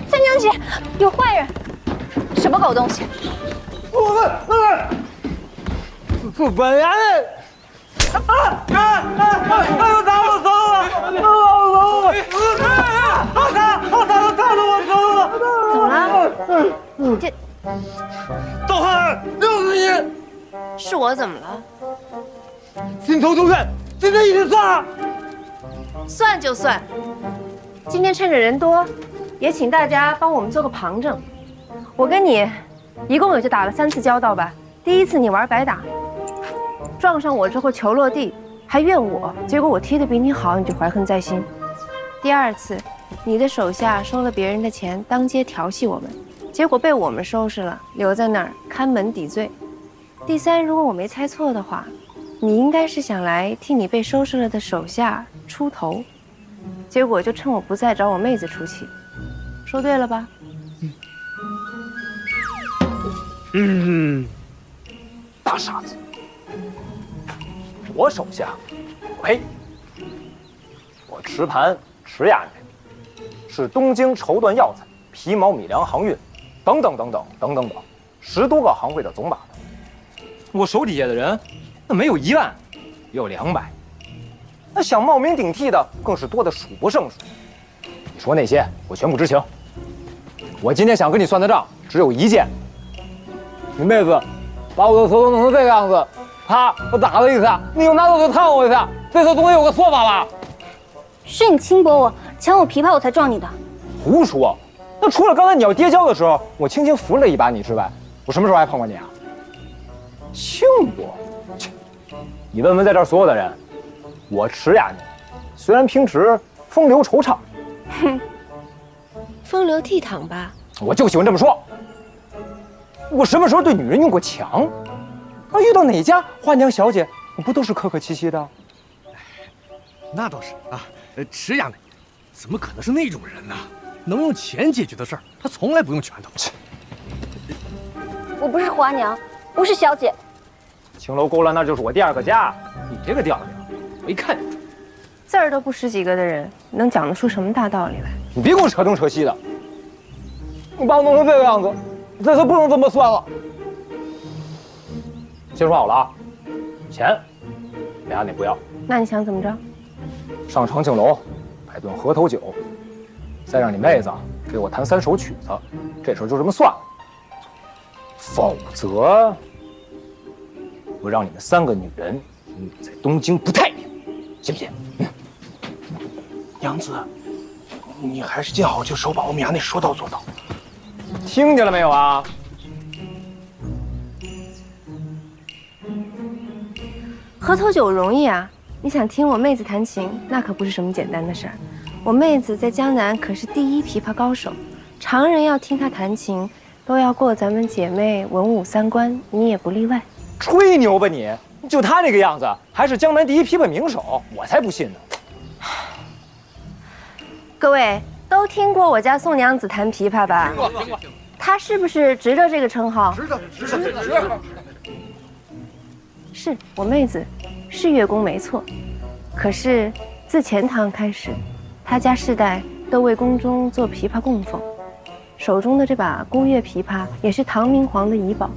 三娘姐，有坏人！什么狗东西？我本来哎呦，打我走了！打我走了！怎么了？这道汉，就是你！是我怎么了？心头住院，今天一定算了。算就算。今天趁着人多，也请大家帮我们做个旁证。我跟你一共也就打了3次交道吧。第一次你玩白打，撞上我之后球落地，还怨我，结果我踢得比你好，你就怀恨在心。第二次，你的手下收了别人的钱，当街调戏我们，结果被我们收拾了，留在那儿看门抵罪。第三，如果我没猜错的话，你应该是想来替你被收拾了的手下出头，结果就趁我不在找我妹子出气，说对了吧？大傻子，我手下，呸！我持盘持押你，是东京绸缎药材、皮毛米粮航运，等等10多个行会的总把头。我手底下的人，那没有1万，也有200，那想冒名顶替的更是多得数不胜数。你说那些，我全部知情。我今天想跟你算的账只有一件。你妹子把我的头都弄成这个样子，啪，我打了一下，你又拿刀就烫我一下，这次总得有个说法吧？是你轻薄我，抢我琵琶，我才撞你的。胡说！那除了刚才你要跌跤的时候，我轻轻扶了一把你之外，我什么时候还碰过你啊？轻薄？切！你问问在这儿所有的人，我持押你，虽然平时风流惆怅，哼，风流倜傥吧？我就喜欢这么说。我什么时候对女人用过强？啊，遇到哪家花娘小姐，我不都是客客气气的？那倒是啊，迟雅呢，怎么可能是那种人呢？能用钱解决的事儿，他从来不用拳头。我不是花娘，我是小姐。青楼勾栏那就是我第2个家，你这个调调，我一看就知道。字儿都不识几个的人，能讲得出什么大道理来？你别给我扯东扯西的，你把我弄成这个样子，这次不能这么算了。先说好了啊，钱，美伢你不要。那你想怎么着？上长庆楼，摆顿河头酒，再让你妹子给我弹3首曲子，这事儿就这么算了。否则，我让你们3个女人在东京不太平，信不信？娘子，你还是见好就收吧，我们衙内说到做到。听见了没有啊？河头酒容易啊，你想听我妹子弹琴，那可不是什么简单的事儿。我妹子在江南可是第1琵琶高手，常人要听她弹琴，都要过咱们姐妹文武3关，你也不例外。吹牛吧你！就她那个样子，还是江南第1琵琶名手，我才不信呢。各位都听过我家宋娘子弹琵琶吧？听过。她是不是值得这个称号？值得。是我妹子，是乐工没错。可是自钱塘开始，她家世代都为宫中做琵琶供奉，手中的这把孤月琵琶也是唐明皇的遗宝。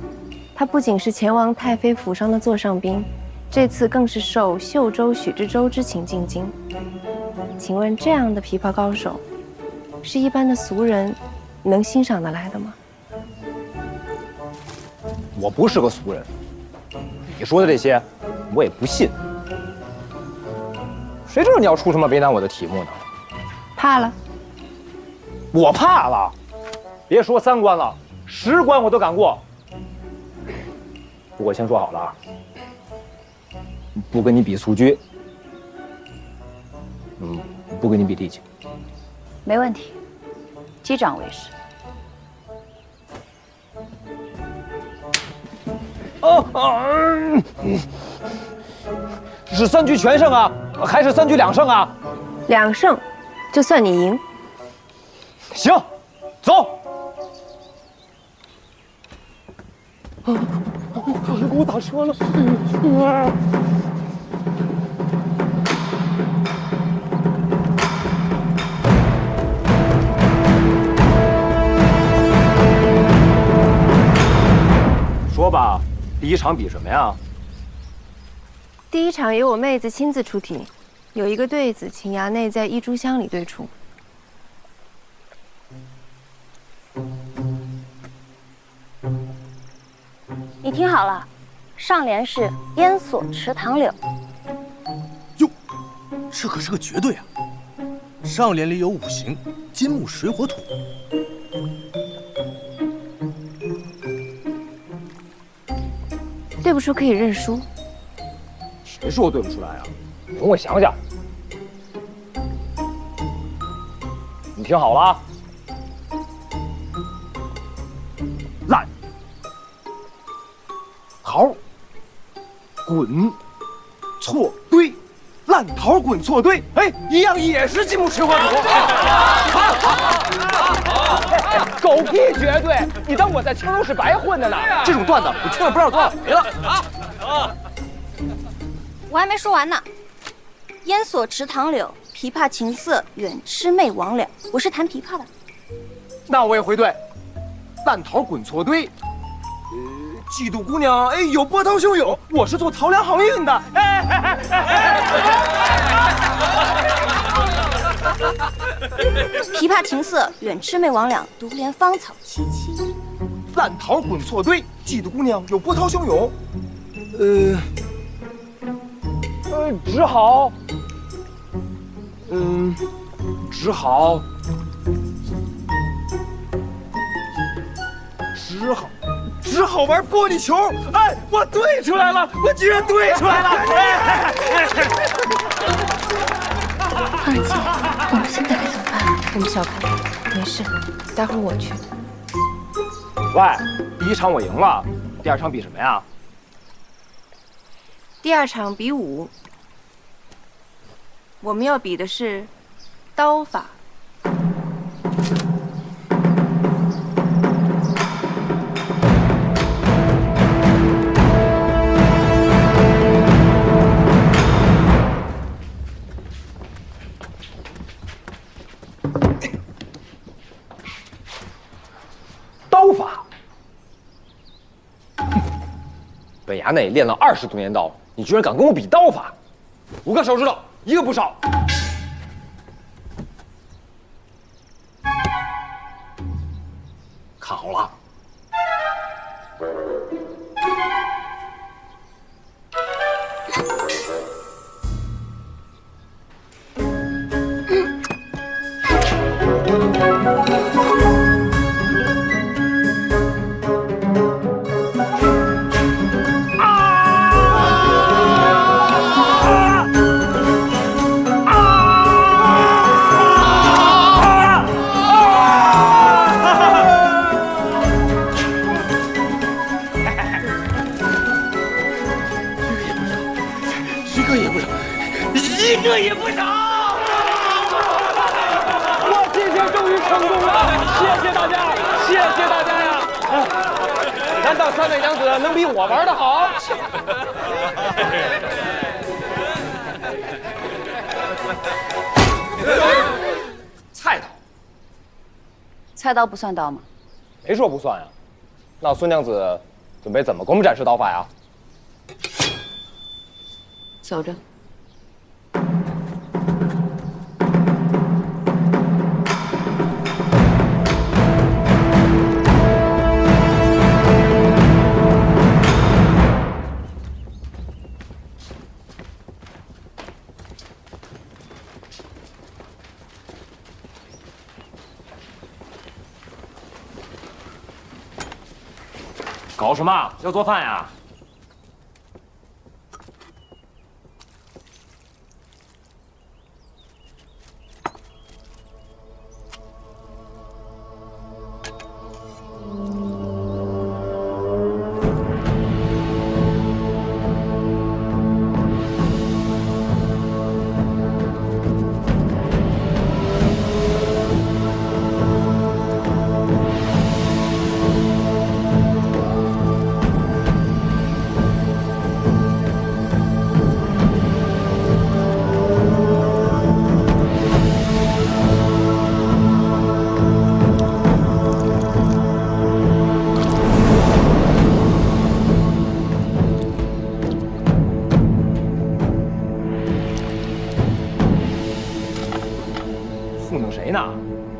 她不仅是前王太妃府上的座上宾，这次更是受秀州许知州之请进京。请问这样的琵琶高手，是一般的俗人能欣赏得来的吗？我不是个俗人，你说的这些我也不信。谁知道你要出什么为难我的题目呢？怕了？我怕了，别说3关了，10关我都敢过。不过先说好了啊，不跟你比蹴鞠，不跟你比力气。没问题，击掌为实。是3局全胜啊，还是3局2胜啊2胜，就算你赢。行，走。给我打车了。第一场比什么呀？第一场由我妹子亲自出题，有一个对子，请衙内在一炷香里对出。你听好了，上联是烟锁池塘柳。哟，这可是个绝对啊！上联里有五行：金木水火土。对不出可以认输。谁说我对不出来啊？容我想想。你听好了啊，烂桃滚错堆，烂桃滚错堆，哎，一样也是金木水火土。狗屁绝对！你当我在青州是白混的呢？这种段子我听了不知道多少回了。我还没说完呢。烟锁池塘柳，琵琶琴瑟远痴妹亡了。我是弹琵琶的。那我也会对，烂桃滚错堆。嫉妒姑娘，哎，有波涛汹涌。我是做漕粮航运的。琵琶琴瑟远痴妹亡了，独怜芳草萋萋。烂桃滚错堆，嫉妒姑娘有波涛汹涌。只好，只好玩玻璃球。哎，我对出来了，我居然对出来了！二姐，我们现在该怎么办？我们小开，没事，待会儿我去。喂，第一场我赢了，第二场比什么呀？第二场比武，我们要比的是刀法。刀法，本衙内练了20多年刀，你居然敢跟我比刀法？5个手指头，一个不少。看好了，一个也不少。我今天终于成功了，谢谢大家，谢谢大家呀！难道3位娘子能比我玩得好？菜刀，菜刀不算刀吗？没说不算呀。那孙娘子准备怎么给我们展示刀法呀？走着。搞什么？要做饭呀？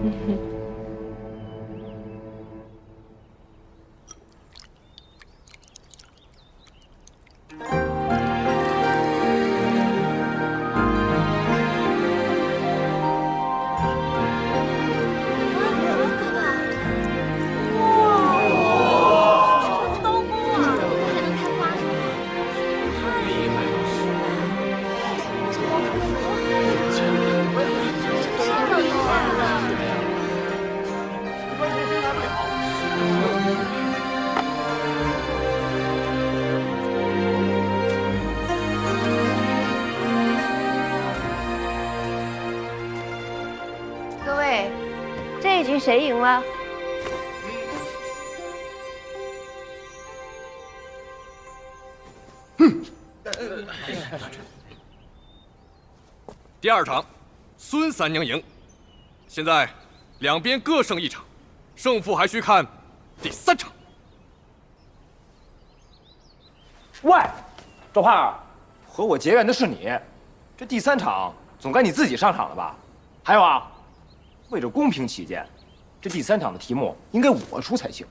各位，这一局谁赢了？第二场，孙三娘赢。现在两边各胜一场，胜负还需看第三场。喂，赵盼儿，和我结怨的是你，这第三场总该你自己上场了吧？还有啊，为了公平起见，这第三场的题目应该我出才行。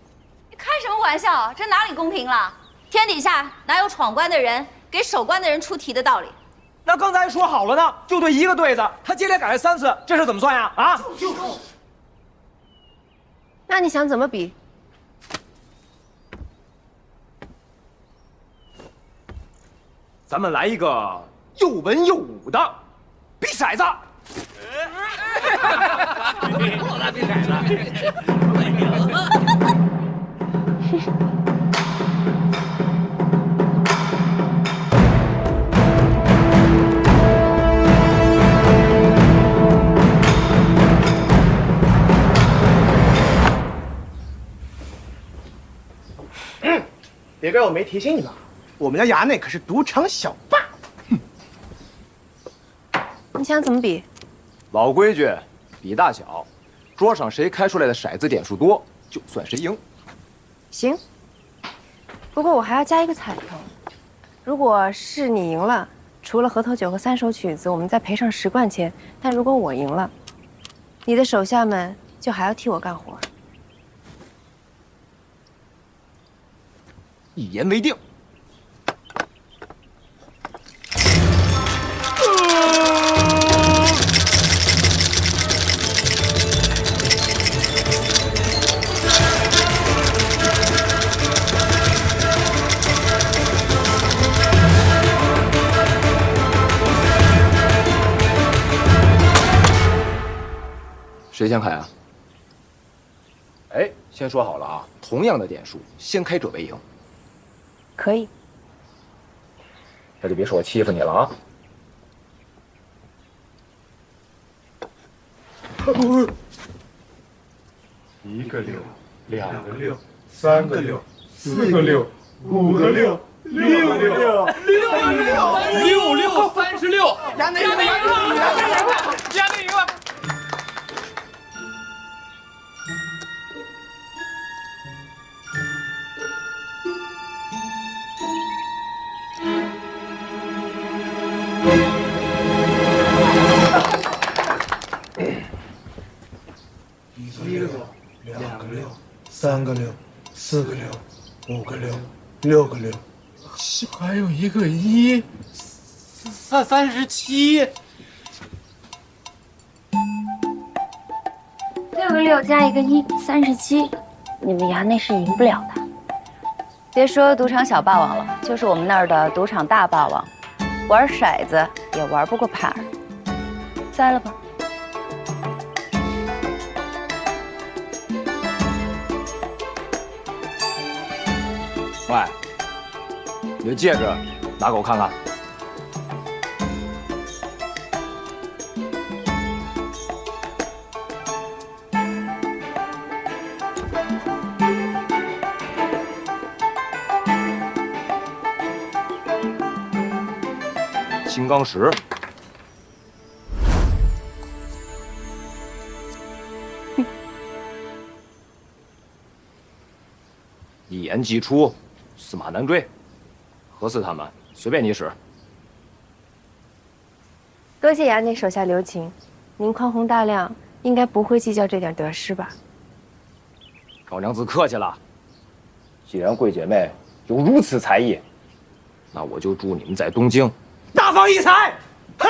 你开什么玩笑？这哪里公平了？天底下哪有闯关的人给守关的人出题的道理？那刚才说好了呢，就对一个对子，他接连改了3次，这事怎么算呀？啊？那你想怎么比？咱们来一个又文又武的比骰子。别怪我没提醒你们，我们家衙内可是赌场小霸。你想怎么比？老规矩，比大小，桌上谁开出来的骰子点数多，就算谁赢。行。不过我还要加一个彩头，如果是你赢了，除了核桃酒和3首曲子，我们再赔上10贯钱；但如果我赢了，你的手下们就还要替我干活。一言为定。谁先开啊？哎，先说好了啊，同样的点数，先开者为赢。可以。那就别说我欺负你了啊！一个六，2个六，3个六，4个六，5个六，6个六，6 36，衙内赢了，衙内赢了。1个六，2个六，3个六，4个六，5个六，6个六，还有一个1，37。6个6加一个1，37。你们衙内是赢不了的。别说赌场小霸王了，就是我们那儿的赌场大霸王，玩骰子也玩不过盼儿。栽了吧。喂，你的戒指拿给我看看。金刚石。一言既出，驷马难追。何四他们随便你使。多谢衙内手下留情，您宽宏大量，应该不会计较这点得失吧？高娘子客气了。既然贵姐妹有如此才艺，那我就祝你们在东京大放异彩！哼！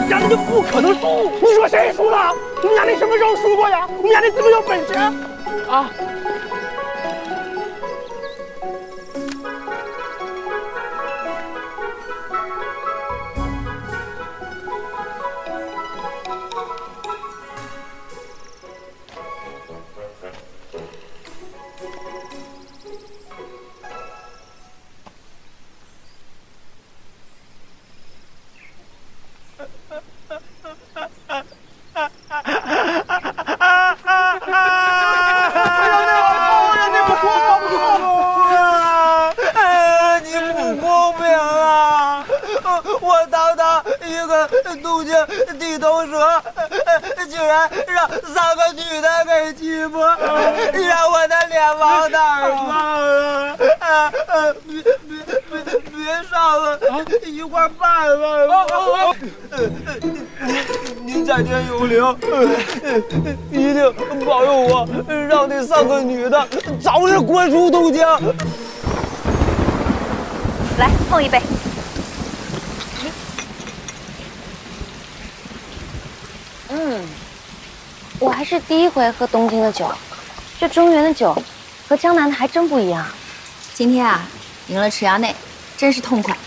家那就不可能输！你说谁输了？我们家那什么时候输过呀？我们家那这么有本事啊！东京地头蛇，竟然让3个女的给欺负，让我的脸往哪儿放？别上了，一块办吧。您在天有灵，一定保佑我，让那3个女的早日滚出东京。来，碰一杯。我还是第一回喝东京的酒，这中原的酒和江南的还真不一样。今天啊，赢了池衙内，真是痛快。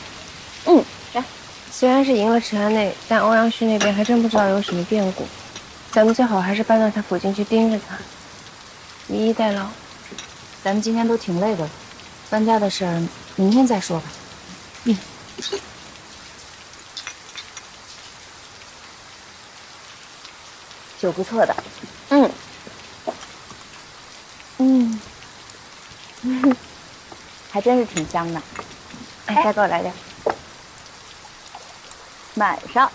来，虽然是赢了池衙内，但欧阳旭那边还真不知道有什么变故，咱们最好还是搬到他附近去盯着他，以逸待劳。咱们今天都挺累的了，搬家的事儿明天再说吧。酒不错的，还真是挺香的。哎，再给我来点。晚上。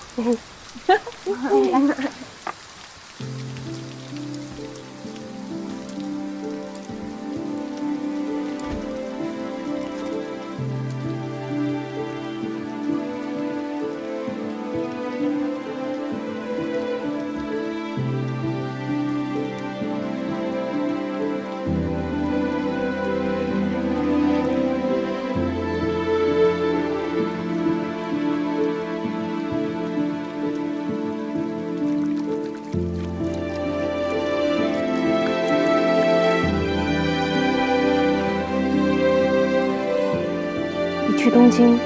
去东京，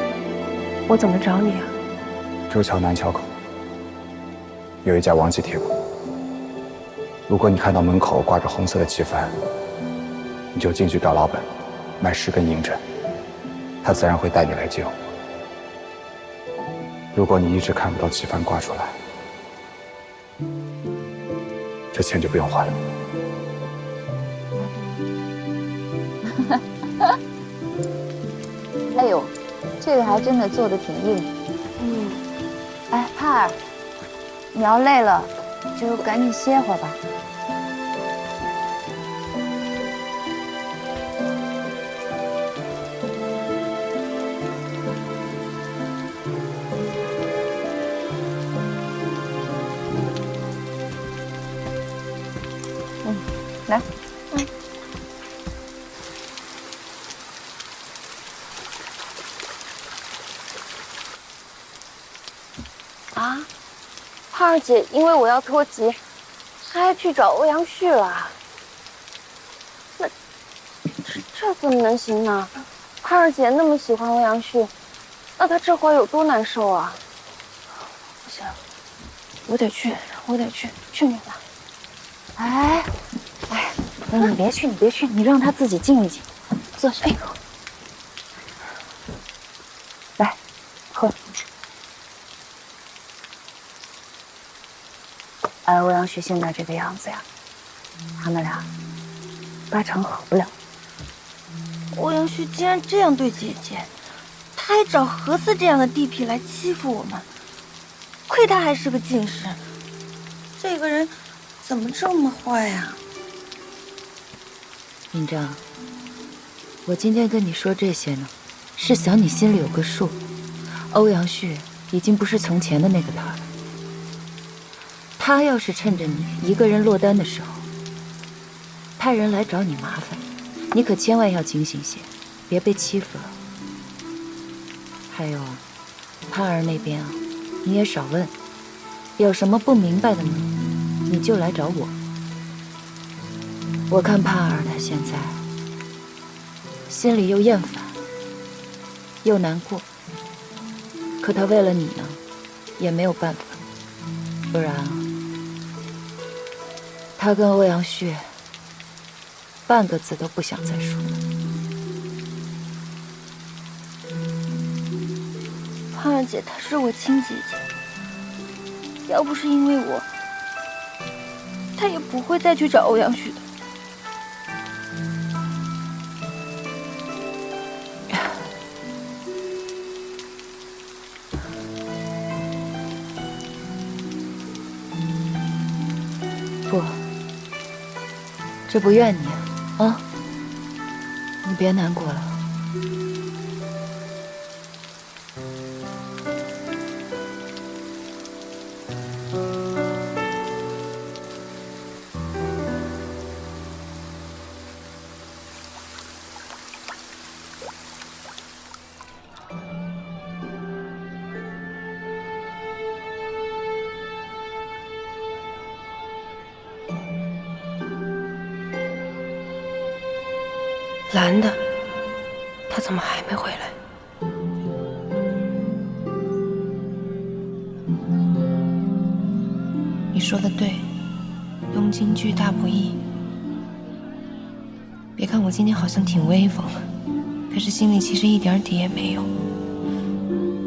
我怎么找你啊？周桥南桥口有一家王记铁馆，如果你看到门口挂着红色的旗幡，你就进去找老本，买10根银针，他自然会带你来接我。如果你一直看不到旗幡挂出来，这钱就不用还了。哎呦，这个还真的做的挺硬。哎，盼儿，你要累了，就赶紧歇会儿吧。来。啊，盼儿姐，因为我要脱籍，还去找欧阳旭了。那这怎么能行呢？盼儿姐那么喜欢欧阳旭，那她这会儿有多难受啊！不行，我得去你的。哎，你别去，你让她自己静一静，坐下。哎呦，来，喝。按欧阳旭现在这个样子呀，他们俩8成好不了。欧阳旭竟然这样对姐姐，他还找何四这样的地痞来欺负我们，亏他还是个进士，这个人怎么这么坏呀？明章，我今天跟你说这些呢，是想你心里有个数。欧阳旭已经不是从前的那个他了。他要是趁着你一个人落单的时候，派人来找你麻烦，你可千万要警醒些，别被欺负了。还有啊，盼儿那边啊，你也少问，有什么不明白的呢，你就来找我。我看盼儿他现在心里又厌烦，又难过，可他为了你呢，也没有办法，不然他跟欧阳旭半个字都不想再说了。盼儿姐她是我亲姐姐，要不是因为我，她也不会再去找欧阳旭的。不，这不怨你啊，你别难过了。蓝的，他怎么还没回来？你说的对，东京巨大不易。别看我今天好像挺威风的，可是心里其实一点底也没有，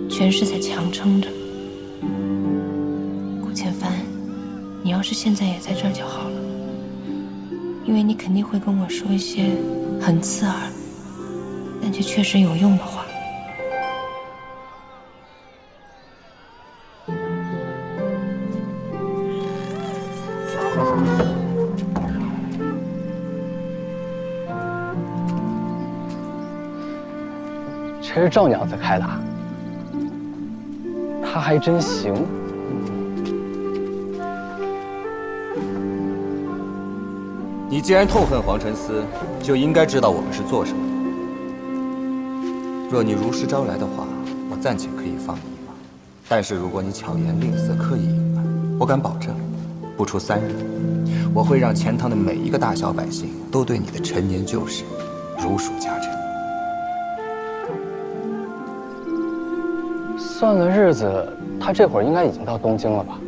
全是在强撑着。顾千帆，你要是现在也在这儿就好了，因为你肯定会跟我说一些很刺耳，但却确实有用的话。这是赵娘子开的，她还真行。你既然痛恨黄承思，就应该知道我们是做什么的。若你如实招来的话，我暂且可以放你一马；但是如果你巧言令色，刻意隐瞒，我敢保证，不出3日，我会让钱塘的每一个大小百姓都对你的陈年旧事如数家珍。算个日子，他这会儿应该已经到东京了吧？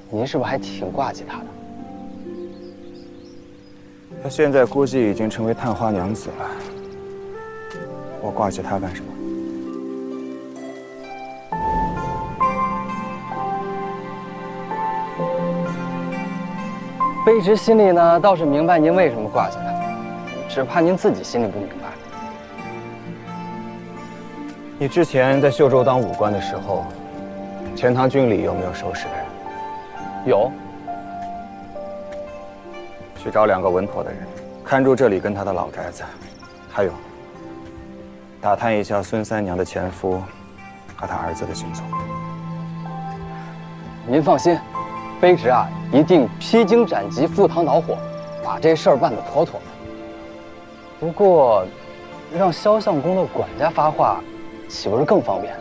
您是不是还挺挂记他的？他现在估计已经成为探花娘子了，我挂记他干什么？卑职心里呢倒是明白您为什么挂记他，只怕您自己心里不明白。你之前在秀州当武官的时候，钱塘军里有没有熟识的人？有。去找2个稳妥的人，看住这里跟他的老宅子，还有打探一下孙三娘的前夫和他儿子的行踪。您放心，卑职啊一定披荆斩棘、赴汤蹈火，把这事儿办得妥妥的。不过，让肖相公的管家发话，岂不是更方便？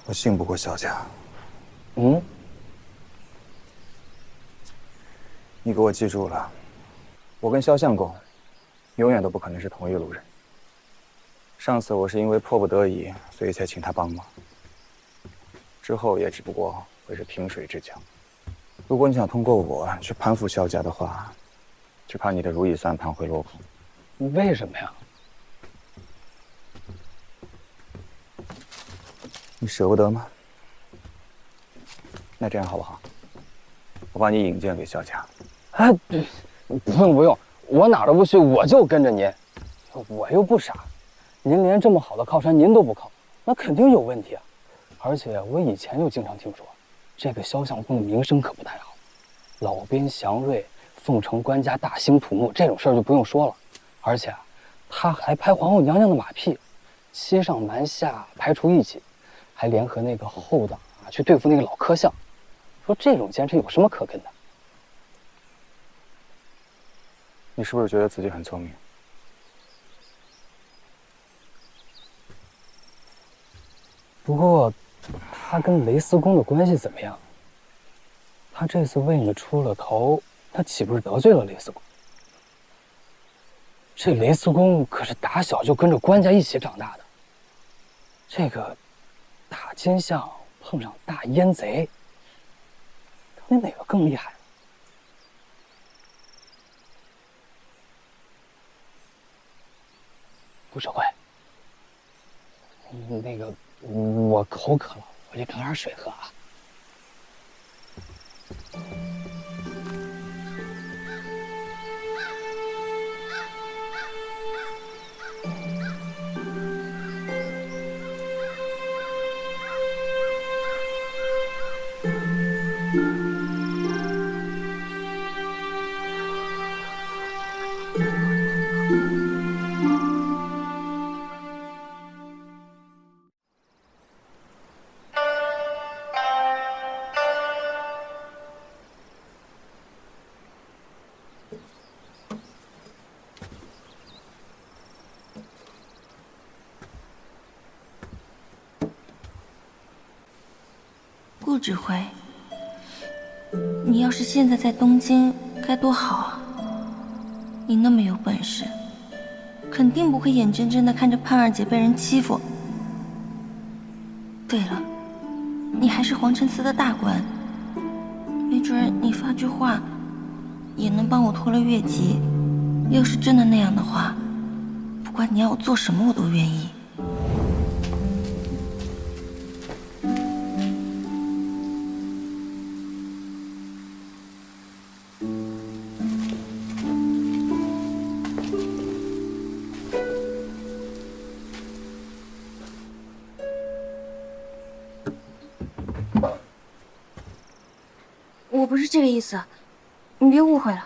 我信不过萧家。嗯？你给我记住了，我跟萧相公永远都不可能是同一路人。上次我是因为迫不得已，所以才请他帮忙，之后也只不过会是萍水之交。如果你想通过我去攀附萧家的话，只怕你的如意算盘会落空。为什么呀？你舍不得吗？那这样好不好？我把你引荐给萧家。哎，不用，我哪儿都不去，我就跟着您。我又不傻，您连这么好的靠山您都不靠，那肯定有问题啊！而且我以前就经常听说，这个萧相公的名声可不太好，老兵祥瑞、奉承官家大兴土木这种事儿就不用说了，而且他还拍皇后娘娘的马屁，欺上瞒下，排除异己，还联合那个后党去对付那个老柯相，说这种奸臣有什么可跟的？你是不是觉得自己很聪明？不过，他跟雷司公的关系怎么样？他这次为你出了头，他岂不是得罪了雷司公？这雷司公可是打小就跟着官家一起长大的，这个大奸相碰上大阉贼，到底哪个更厉害？顾守慧，那个我口渴了，我去找点水喝啊。顾指挥，你要是现在在东京，该多好啊！你那么有本事，肯定不会眼睁睁地看着盼儿姐被人欺负。对了，你还是皇城司的大官，没准你发句话，也能帮我脱了越级。要是真的那样的话，不管你要我做什么，我都愿意。我不是这个意思，你别误会了。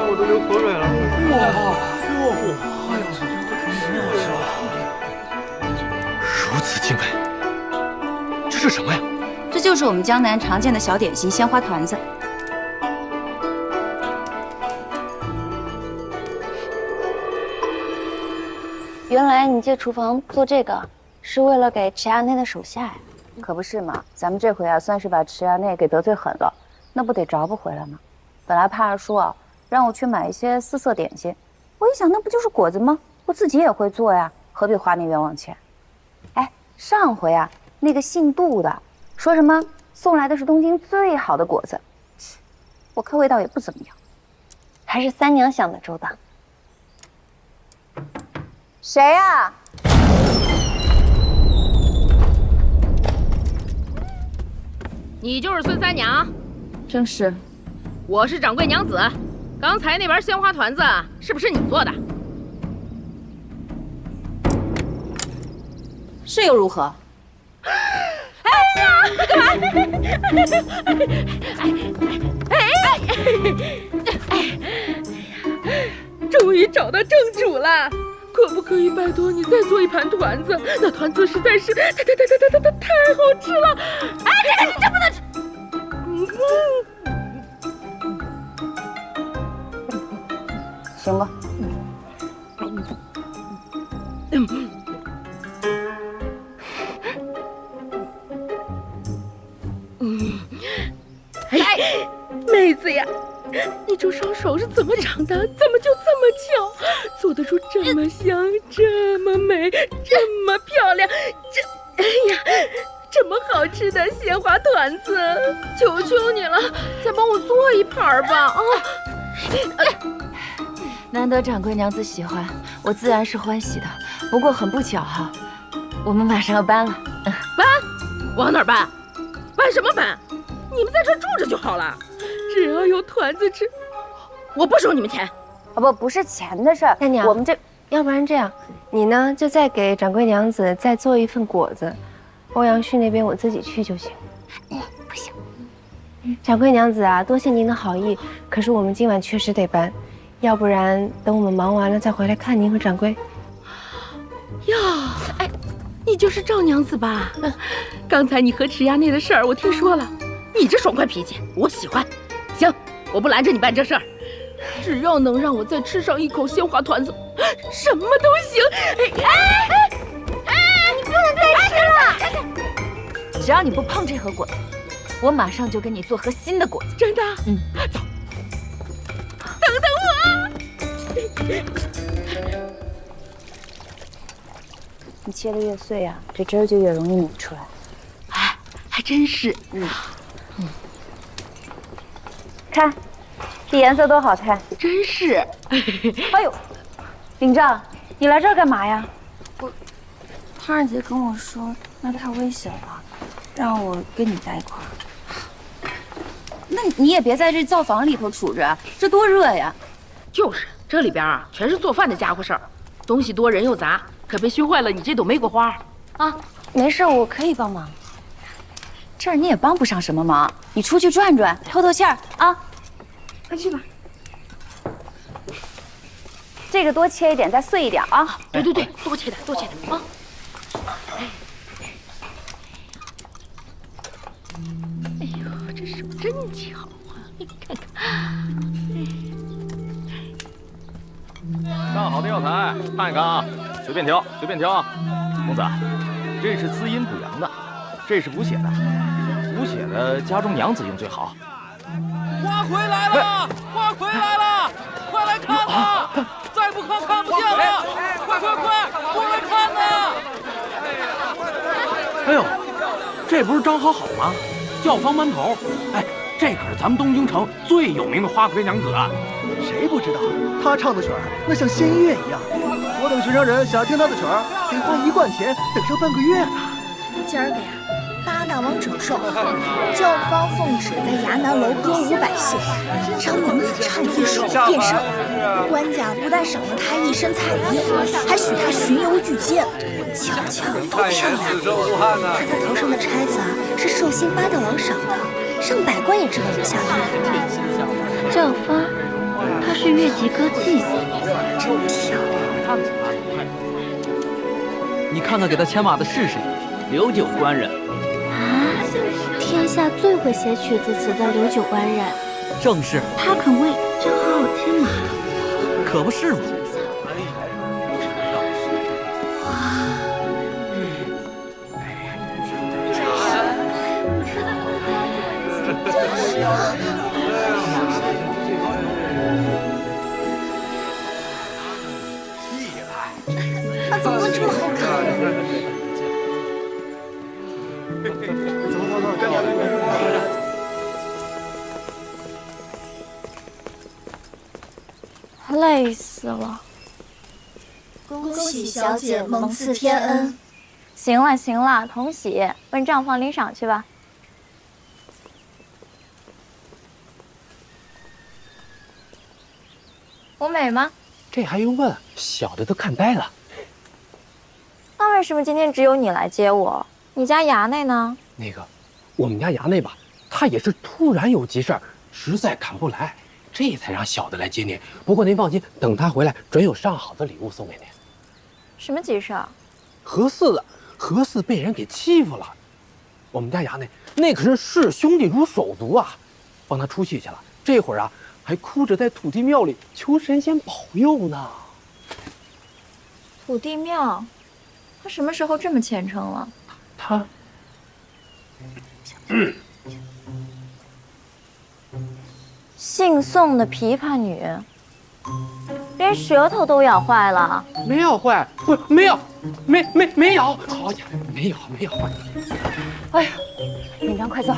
我都流口水了。如此精美，这是什么呀？这就是我们江南常见的小点心——鲜花团子。原来你借厨房做这个，是为了给池亚内的手下呀？可不是嘛，咱们这回啊，算是把池亚内给得罪狠了，那不得找补回来吗？本来帕尔说啊，让我去买一些私色点心，我一想，那不就是果子吗？我自己也会做呀，何必花那冤枉钱？哎，上回啊，那个姓杜的说什么送来的是东京最好的果子，我看味道也不怎么样，还是三娘想的周到。谁呀？你就是孙三娘？正是。我是掌柜娘子。刚才那盘鲜花团子是不是你做的？是又如何？哎呀，干嘛？终于找到正主了。可不可以拜托你再做一盘团子？那团子实在是太好吃了！哎，这个你真不能吃。行吧。哎，妹子呀，你这双手是怎么长的？怎么就这么巧？做得出这么香、这么美、这么漂亮、哎呀，这么好吃的鲜花团子？求求你了，再帮我做一盘吧！啊！难得掌柜娘子喜欢，我自然是欢喜的。不过很不巧哈，我们马上要搬了。搬？往哪儿搬？搬什么搬？你们在这住着就好了，只要有团子吃，我不收你们钱。不是钱的事儿，大娘，我们这要不然这样，你呢就再给掌柜娘子再做一份果子，欧阳旭那边我自己去就行。不行。掌柜娘子啊，多谢您的好意，可是我们今晚确实得搬，要不然等我们忙完了再回来看您和掌柜。哟，哎，你就是赵娘子吧？刚才你和池衙内的事儿我听说了，你这爽快脾气我喜欢。行，我不拦着你办这事儿，只要能让我再吃上一口鲜花团子，什么都行。你不能再吃了！只要你不碰这盒果子，我马上就给你做盒新的果子。真的？嗯，走。等等我。你切得越碎啊，这汁儿就越容易拧出来。哎，还真是。看，这颜色多好看。真是。哎呦，领丈，你来这儿干嘛呀？汤二姐跟我说，那太危险了，让我跟你在一块儿。那你也别在这灶房里头杵着，这多热呀！就是，这里边啊全是做饭的家伙事儿，东西多人又杂，可别熏坏了你这朵玫瑰花啊！没事，我可以帮忙。这儿你也帮不上什么忙，你出去转转，透透气儿啊！快去吧。这个多切一点，再碎一点啊！对，多切点，多切点啊！哎呦，这手真巧啊！你看看。上好的药材，看一看啊，随便挑，随便挑啊。公子，这是滋阴补阳的，这是补血的，补血的家中娘子用最好。花回来了，花回来了，快来看呐！再不看看不见了，快快快，过来看呐！哎呦，这不是张好好吗？教坊门头，哎，这可是咱们东京城最有名的花魁娘子啊！谁不知道？她唱的曲儿那像仙乐一样。我等寻常人想要听她的曲儿，得花1贯钱，等上半个月呢。今儿个呀，8大王整寿，教坊奉旨在衙南楼歌舞百姓，张娘子唱一首夜上，官家不但赏了她一身彩衣，还许她巡游御监，瞧瞧多漂亮！可她头上的钗子啊，是寿星8大王赏的，上百官也知道不下来。教坊，她是越级歌妓，真漂亮。你看看给他牵马的是谁？刘九官人。啊，天下最会写曲子词的刘九官人，正是。他肯为张好好牵马，可不是吗？他怎么会这么好看？累死了。恭喜小姐蒙赐天恩。行了行了，同喜，问账房领赏去吧。我美吗？这还用问？小的都看呆了。那为什么今天只有你来接我？你家衙内呢？那个，我们家衙内吧，他也是突然有急事儿，实在赶不来，这才让小的来接您。不过您放心，等他回来，准有上好的礼物送给您。什么急事儿？何四被人给欺负了，我们家衙内那可是视兄弟如手足啊，帮他出气去了。这会儿啊，还哭着在土地庙里求神仙保佑呢。土地庙，他什么时候这么虔诚了？他，姓宋的琵琶女，连连舌头都咬坏了。没咬坏，不，没咬，没咬。好呀，没咬。哎呀，敏章，快走！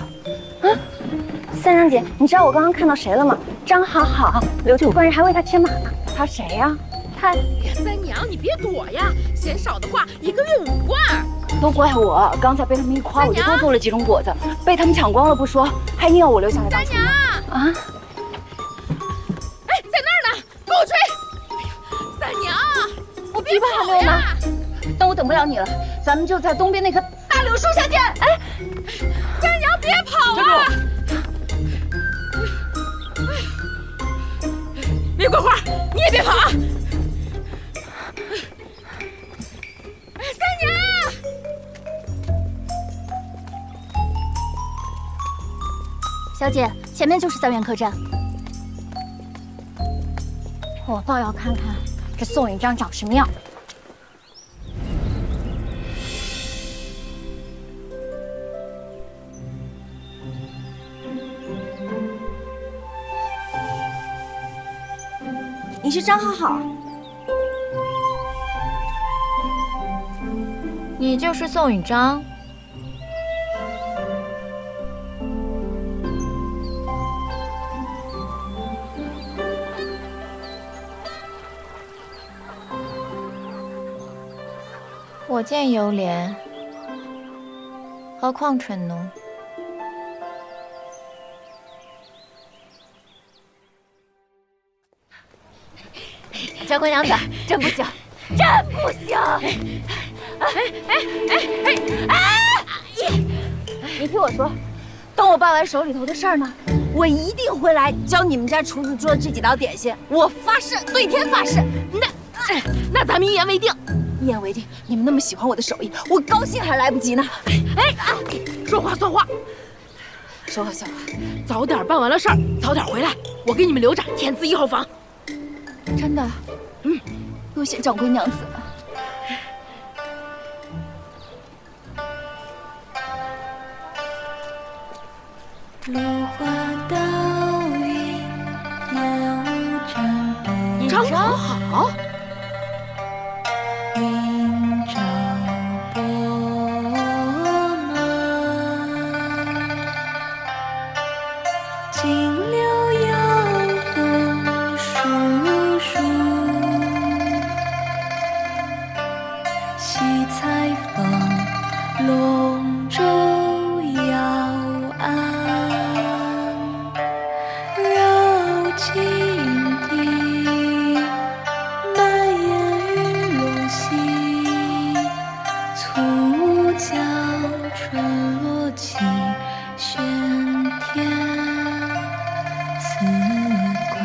三娘姐，你知道我刚刚看到谁了吗？张好好，刘主官人还为他牵马呢。他谁呀？他三娘，你别躲呀，嫌少的话1个月5罐。都怪我，刚才被他们一夸，我就多做了几种果子，被他们抢光了不说，还硬要我留下来当厨娘啊！哎，在那儿呢，给我吹！哎呀，三娘，我别跑呀！但我等不了你了，咱们就在东边那棵大柳树下见。哎，三娘别跑啊！李桂花，你也别跑啊！三娘，小姐，前面就是三元客栈。我倒要看看这宋允章长什么样。你是张好好，你就是宋允章。我见犹怜，何况蠢奴。娇贵娘子，真不行，真不行！你听我说，等我办完手里头的事儿呢，我一定会来教你们家厨子做这几道点心。我发誓，对天发誓。那咱们一言为定。一言为定。你们那么喜欢我的手艺，我高兴还来不及呢。说话算话。说话算话。早点办完了事儿，早点回来，我给你们留着天字1号房。真的？多谢长贵娘子。落花倒影流转北张好好。云照波暖，金柳摇风疏疏，西采风龙舟摇岸，绕金堤，满眼鱼龙戏，促将春落起，喧天四关。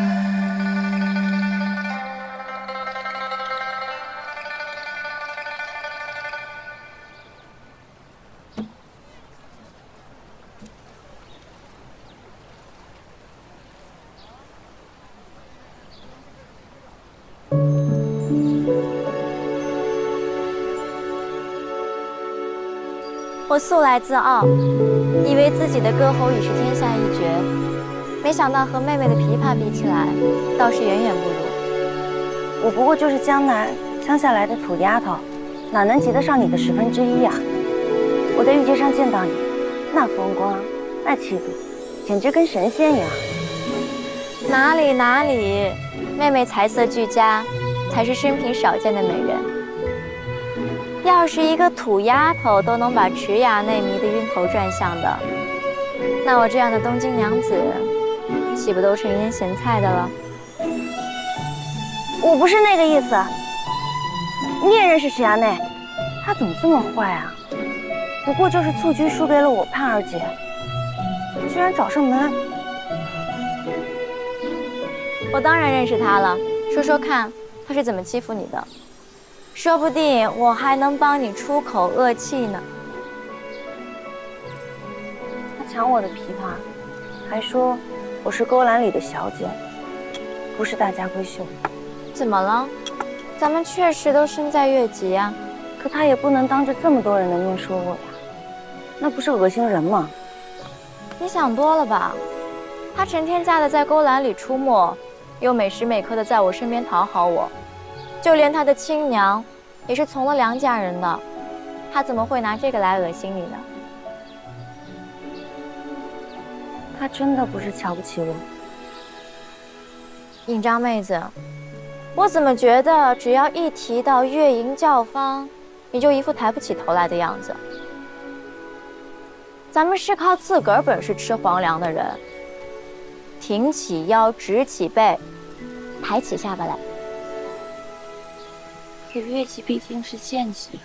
我素来自傲，以为自己的歌喉已是天下一绝，没想到和妹妹的琵琶比起来，倒是远远不如。我不过就是江南乡下来的土丫头，哪能及得上你的1/10呀？我在御街上见到你，那风光，那气度，简直跟神仙一样。哪里哪里，妹妹才色俱佳，才是生平少见的美人。要是一个土丫头都能把池衙内迷得晕头转向的，那我这样的东京娘子，岂不都成腌咸菜的了？我不是那个意思。你也认识池衙内，他怎么这么坏啊？不过就是蹴鞠输给了我盼儿姐，居然找上门。我当然认识他了，说说看，他是怎么欺负你的？说不定我还能帮你出口恶气呢。他抢我的琵琶，还说我是勾栏里的小姐，不是大家闺秀。怎么了？咱们确实都身在越级啊。可他也不能当着这么多人的面说我呀，那不是恶心人吗？你想多了吧？他成天架的在勾栏里出没，又每时每刻的在我身边讨好我，就连他的亲娘也是从了良家人的，他怎么会拿这个来恶心你呢？他真的不是瞧不起我。尹张妹子，我怎么觉得只要一提到月营教坊，你就一副抬不起头来的样子？咱们是靠自个儿本事吃皇粮的人，挺起腰，直起背，抬起下巴来。可月季毕竟是县级，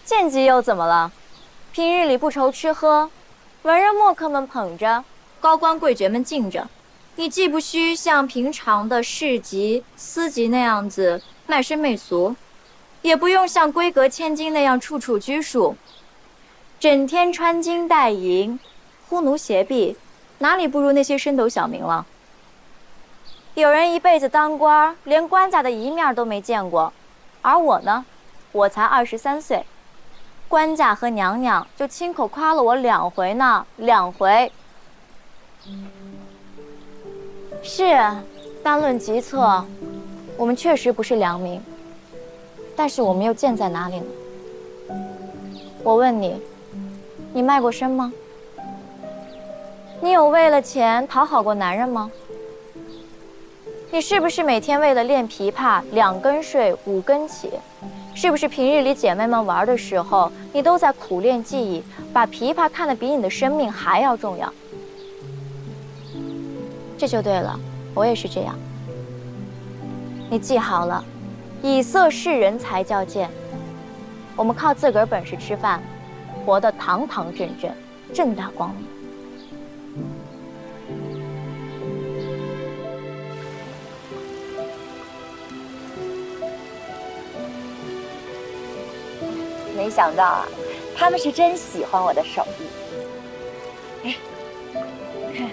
县级又怎么了？平日里不愁吃喝，文人墨客们捧着，高官贵爵们敬着，你既不需像平常的市级、司级那样子卖身媚俗，也不用像闺阁千金那样处处拘束，整天穿金戴银，呼奴携婢，哪里不如那些升斗小民了？有人一辈子当官，连官家的一面都没见过，而我呢，我才23岁，官家和娘娘就亲口夸了我2回呢，2回。是，单论级策，我们确实不是良民，但是我们又贱在哪里呢？我问你，你卖过身吗？你有为了钱讨好过男人吗？你是不是每天为了练琵琶2更睡5更起？是不是平日里姐妹们玩的时候，你都在苦练技艺，把琵琶看得比你的生命还要重要？这就对了，我也是这样。你记好了，以色示人才叫贱。我们靠自个儿本事吃饭，活得堂堂正正，正大光明。没想到啊，他们是真喜欢我的手艺。哎，你看，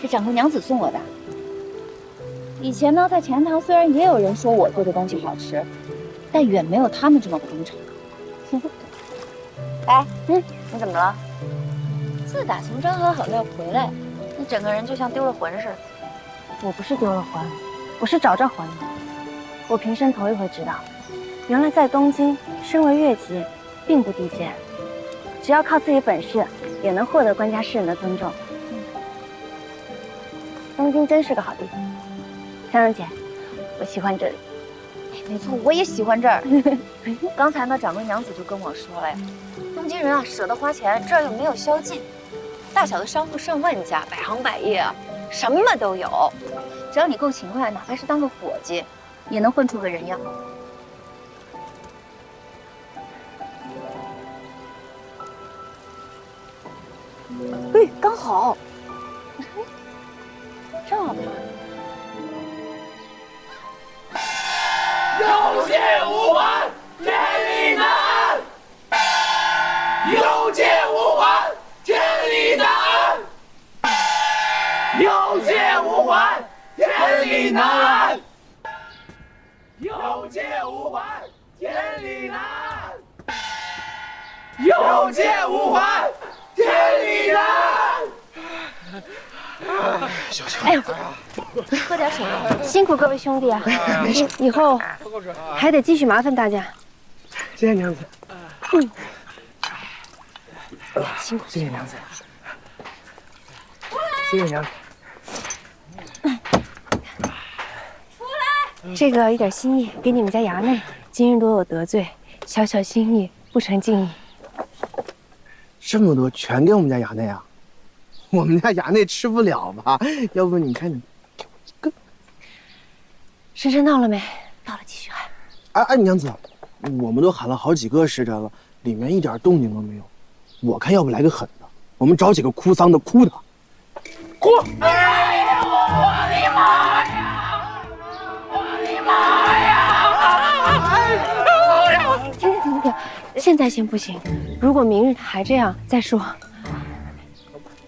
这长公娘子送我的。以前呢，在钱塘虽然也有人说我做的东西好吃，但远没有他们这么捧场。哎，你怎么了？自打从张好那回来，你整个人就像丢了魂似的。我不是丢了魂，我是找着魂了。我平生头一回知道，原来在东京，身为越级，并不低贱，只要靠自己本事，也能获得官家世人的尊重。东京真是个好地方。香香姐，我喜欢这里。没错，我也喜欢这儿。刚才呢，掌柜娘子就跟我说了呀，东京人啊舍得花钱，这儿又没有宵禁，大小的商铺上万家，百行百业啊，什么都有。只要你够勤快，哪怕是当个伙计，也能混出个人样。哎，刚好，正好看。有借无还，天理难安；有借无还，天理难安；有借无还，天理难安；有借无还，天理难安；有借无还，天理难安。小心！哎呦，喝点水，辛苦各位兄弟啊！以后还得继续麻烦大家。谢谢娘子。辛苦，谢谢娘子。谢谢娘子。这个一点心意给你们家衙内，今日多有得罪，小小心意不成敬意。这么多全给我们家衙内啊？我们家衙内吃不了吧？要不你看你给我一个。时辰到了没？到了，继续喊。哎，娘子，我们都喊了好几个时辰了，里面一点动静都没有。我看要不来个狠的，我们找几个哭丧的哭他。哭！哎呀，我的妈呀！我的妈呀！停，现在先不行，如果明日他还这样，再说。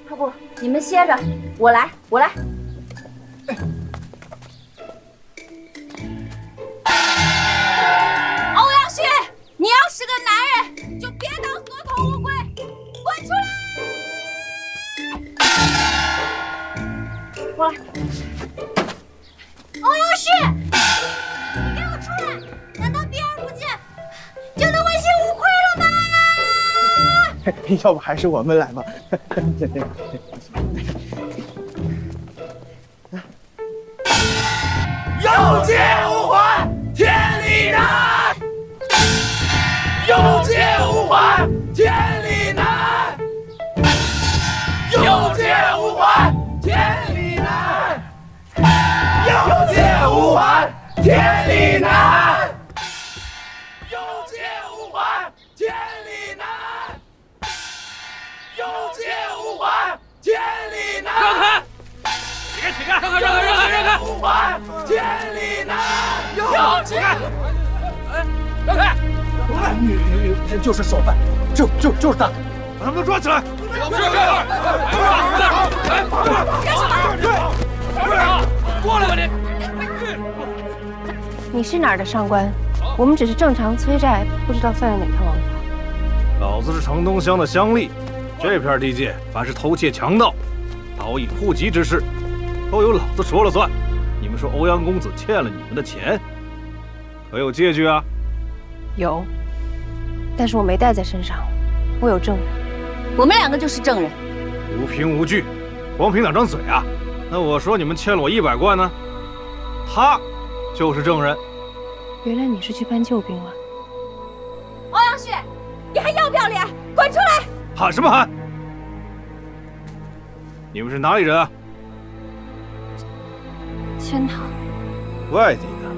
要不你们歇着，我来。欧阳旭，你要是个男人，就别当缩头乌龟，滚出来！过来。旭，你给我出来！难道避而不见就能问心无愧了吗？要不还是我们来吧。有借无还，天理难；有借无还，天理难；有借无还，天理难；有借无还，天理难；有借无还，天理难；有借无还，天理难。让开！别起开！让开！无还，天理难。有借，让开！女人就是首犯，就是他，把他们都抓起来！过来吧你！你是哪儿的上官？我们只是正常催债，不知道犯了哪条王法。老子是城东乡的乡吏，这片地界凡是偷窃强盗、盗引户籍之事，都由老子说了算。你们说欧阳公子欠了你们的钱，可有借据啊？有，但是我没带在身上，我有证人。我们两个就是证人。无凭无据，光凭两张嘴啊？那我说你们欠了我100贯呢，他就是证人。原来你是去搬救兵了。欧阳旭，你还要不要脸？滚出来！喊什么喊？你们是哪里人啊？钱塘。外地的。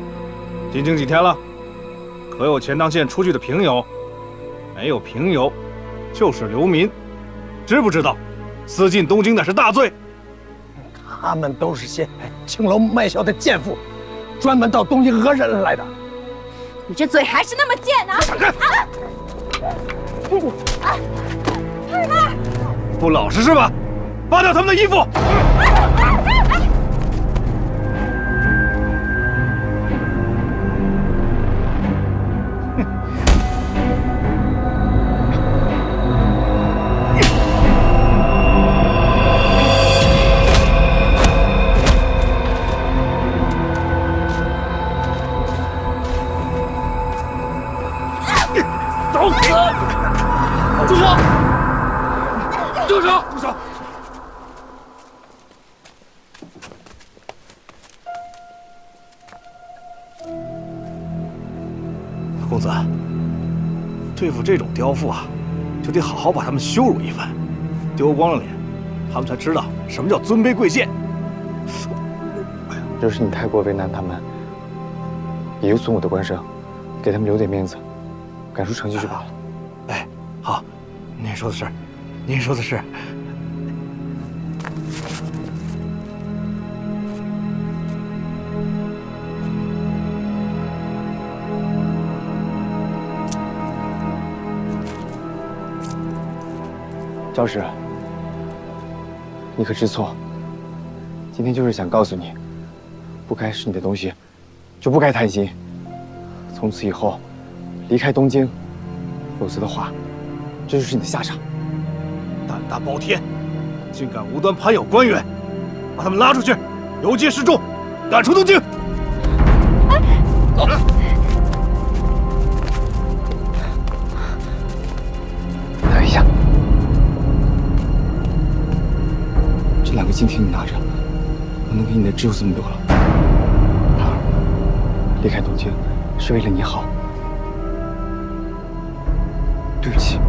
进京几天了？可有钱塘县出去的平友？没有平友，就是流民。知不知道，私进东京乃是大罪。他们都是些青楼卖笑的贱妇，专门到东京讹人来的。你这嘴还是那么贱啊！二妹，不老实是吧？扒掉他们的衣服！找死！住手！住手！住手！公子，对付这种刁妇啊，就得好好把他们羞辱一番，丢光了脸，他们才知道什么叫尊卑贵贱。要是你太过为难他们，也有损我的官声，给他们留点面子，赶出城去就罢了。哎，好，您说的是，您说的是。赵氏，你可知错？今天就是想告诉你，不该是你的东西，就不该贪心。从此以后，离开东京，否则的话，这就是你的下场。胆大包天，竟敢无端攀咬官员，把他们拉出去，游街示众，赶出东京。走。等一下，这2个金条你拿着，我能给你的只有这么多了。桃儿，离开东京是为了你好，对不起。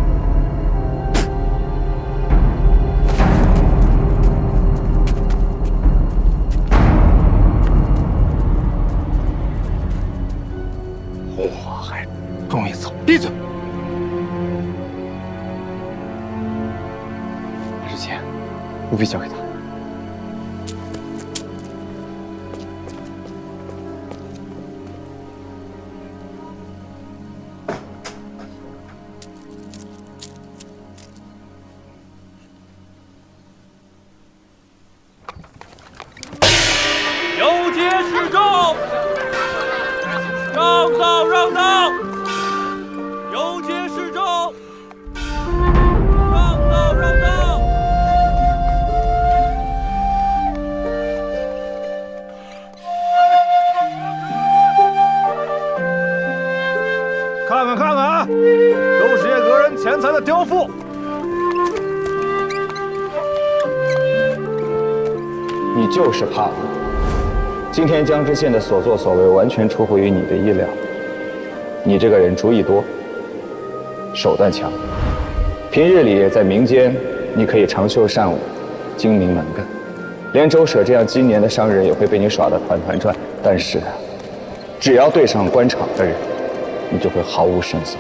我还终于走，闭嘴！把这钱务必交给他。游街示众，让道让道！游街示众，让道让道！才的刁妇。你就是帕尔。今天江知县的所作所为完全出乎于你的意料。你这个人主意多，手段强，平日里在民间你可以长袖善舞，精明能干，连周舍这样积年的商人也会被你耍得团团转。但是，只要对上官场的人，你就会毫无胜算。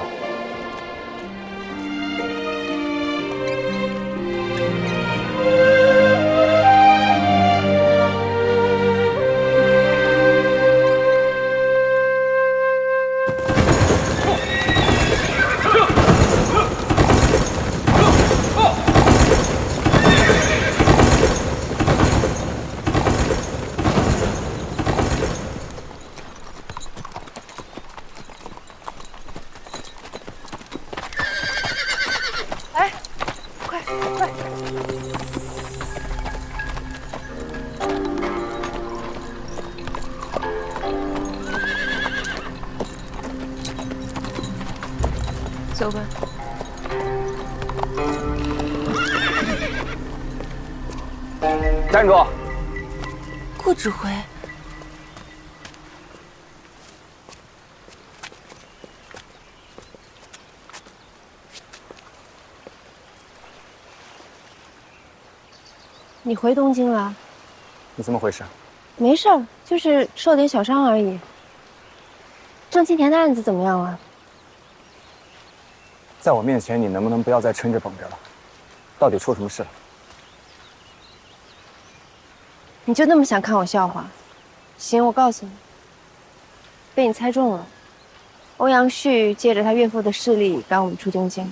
走吧。站住！顾指挥，你回东京了？你怎么回事？没事儿，就是受点小伤而已。郑青田的案子怎么样了？在我面前，你能不能不要再撑着绷着了？到底出什么事了？你就那么想看我笑话？行，我告诉你，被你猜中了。欧阳旭借着他岳父的势力赶我们出东京。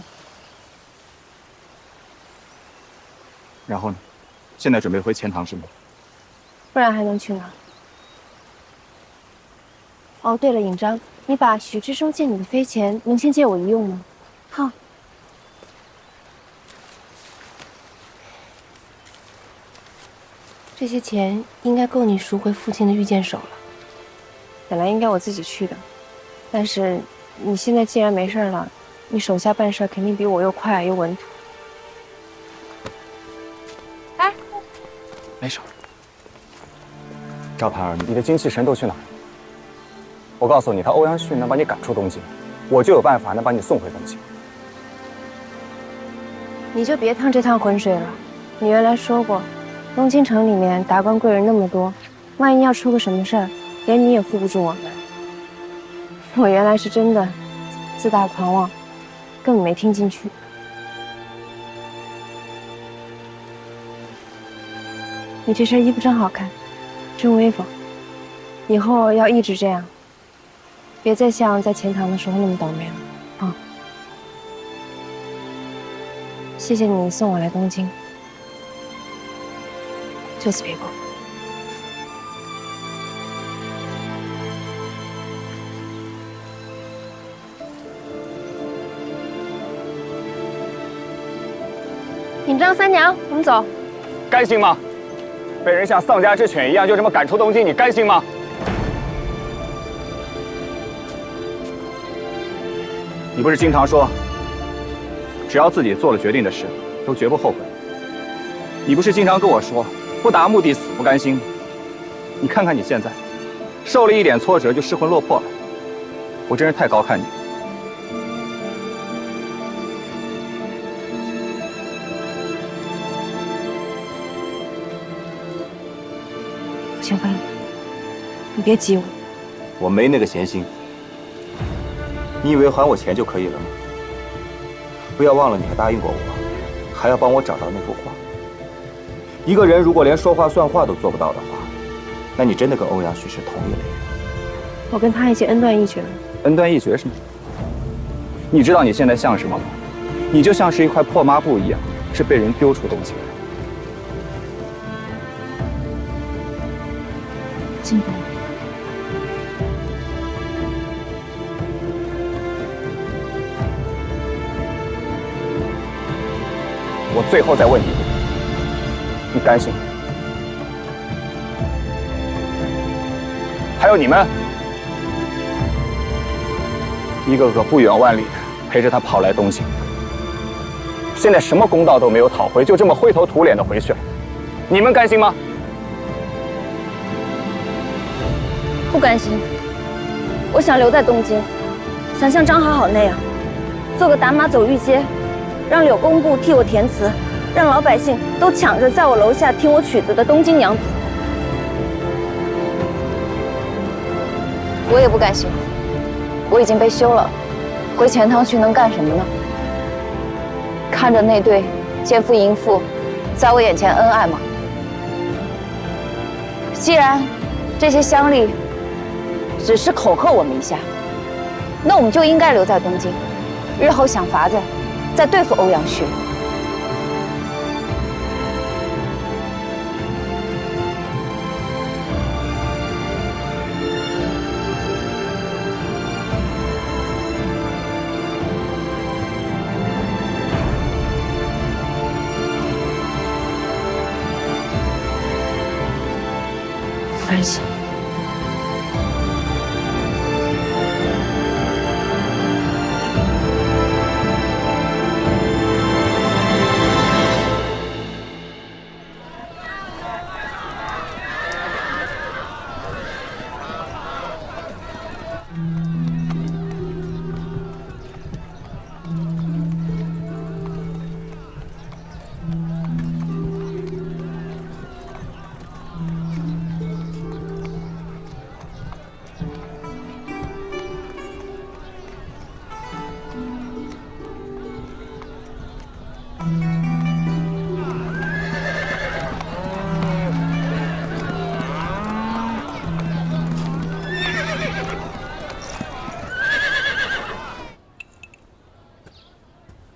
然后呢？现在准备回钱塘是吗？不然还能去哪？哦，对了，尹章，你把许知收借你的飞钱能先借我一用吗？好。这些钱应该够你赎回父亲的御剑手了。本来应该我自己去的，但是你现在既然没事了，你手下办事肯定比我又快又稳妥。哎，没事。赵盼儿，你的精气神都去哪儿了？我告诉你，他欧阳旭能把你赶出东京，我就有办法能把你送回东京。你就别趟这趟浑水了。你原来说过，东京城里面达官贵人那么多，万一要出个什么事儿，连你也护不住我们。我原来是真的自大狂妄，根本没听进去。你这身衣服真好看，真威风。以后要一直这样，别再像在钱塘的时候那么倒霉了啊！谢谢你送我来东京，就此别过。尹章三娘，我们走。甘心吗？被人像丧家之犬一样就这么赶出东京，你甘心吗？你不是经常说，只要自己做了决定的事，都绝不后悔。你不是经常跟我说，不达目的死不甘心吗？你看看你现在，受了一点挫折就失魂落魄了，我真是太高看你了。小飞，你别激我。我没那个闲心。你以为还我钱就可以了吗？不要忘了，你还答应过我，还要帮我找到那幅画。一个人如果连说话算话都做不到的话，那你真的跟欧阳旭是同一类人。我跟他已经恩断义绝了。恩断义绝是吗？你知道你现在像什么吗？你就像是一块破抹布一样，是被人丢出东西来。进步。我最后再问你一遍，你甘心吗？还有你们，一个个不远万里陪着他跑来东京，现在什么公道都没有讨回，就这么灰头土脸的回去了，你们甘心吗？不甘心。我想留在东京，想像张好好那样，做个打马走御街，让柳工部替我填词，让老百姓都抢着在我楼下听我曲子的东京娘子。我也不甘心，我已经被休了，回钱塘区能干什么呢？看着那对奸夫淫妇在我眼前恩爱吗？既然这些乡里只是恐吓我们一下，那我们就应该留在东京，日后想法子再对付欧阳旭。安心。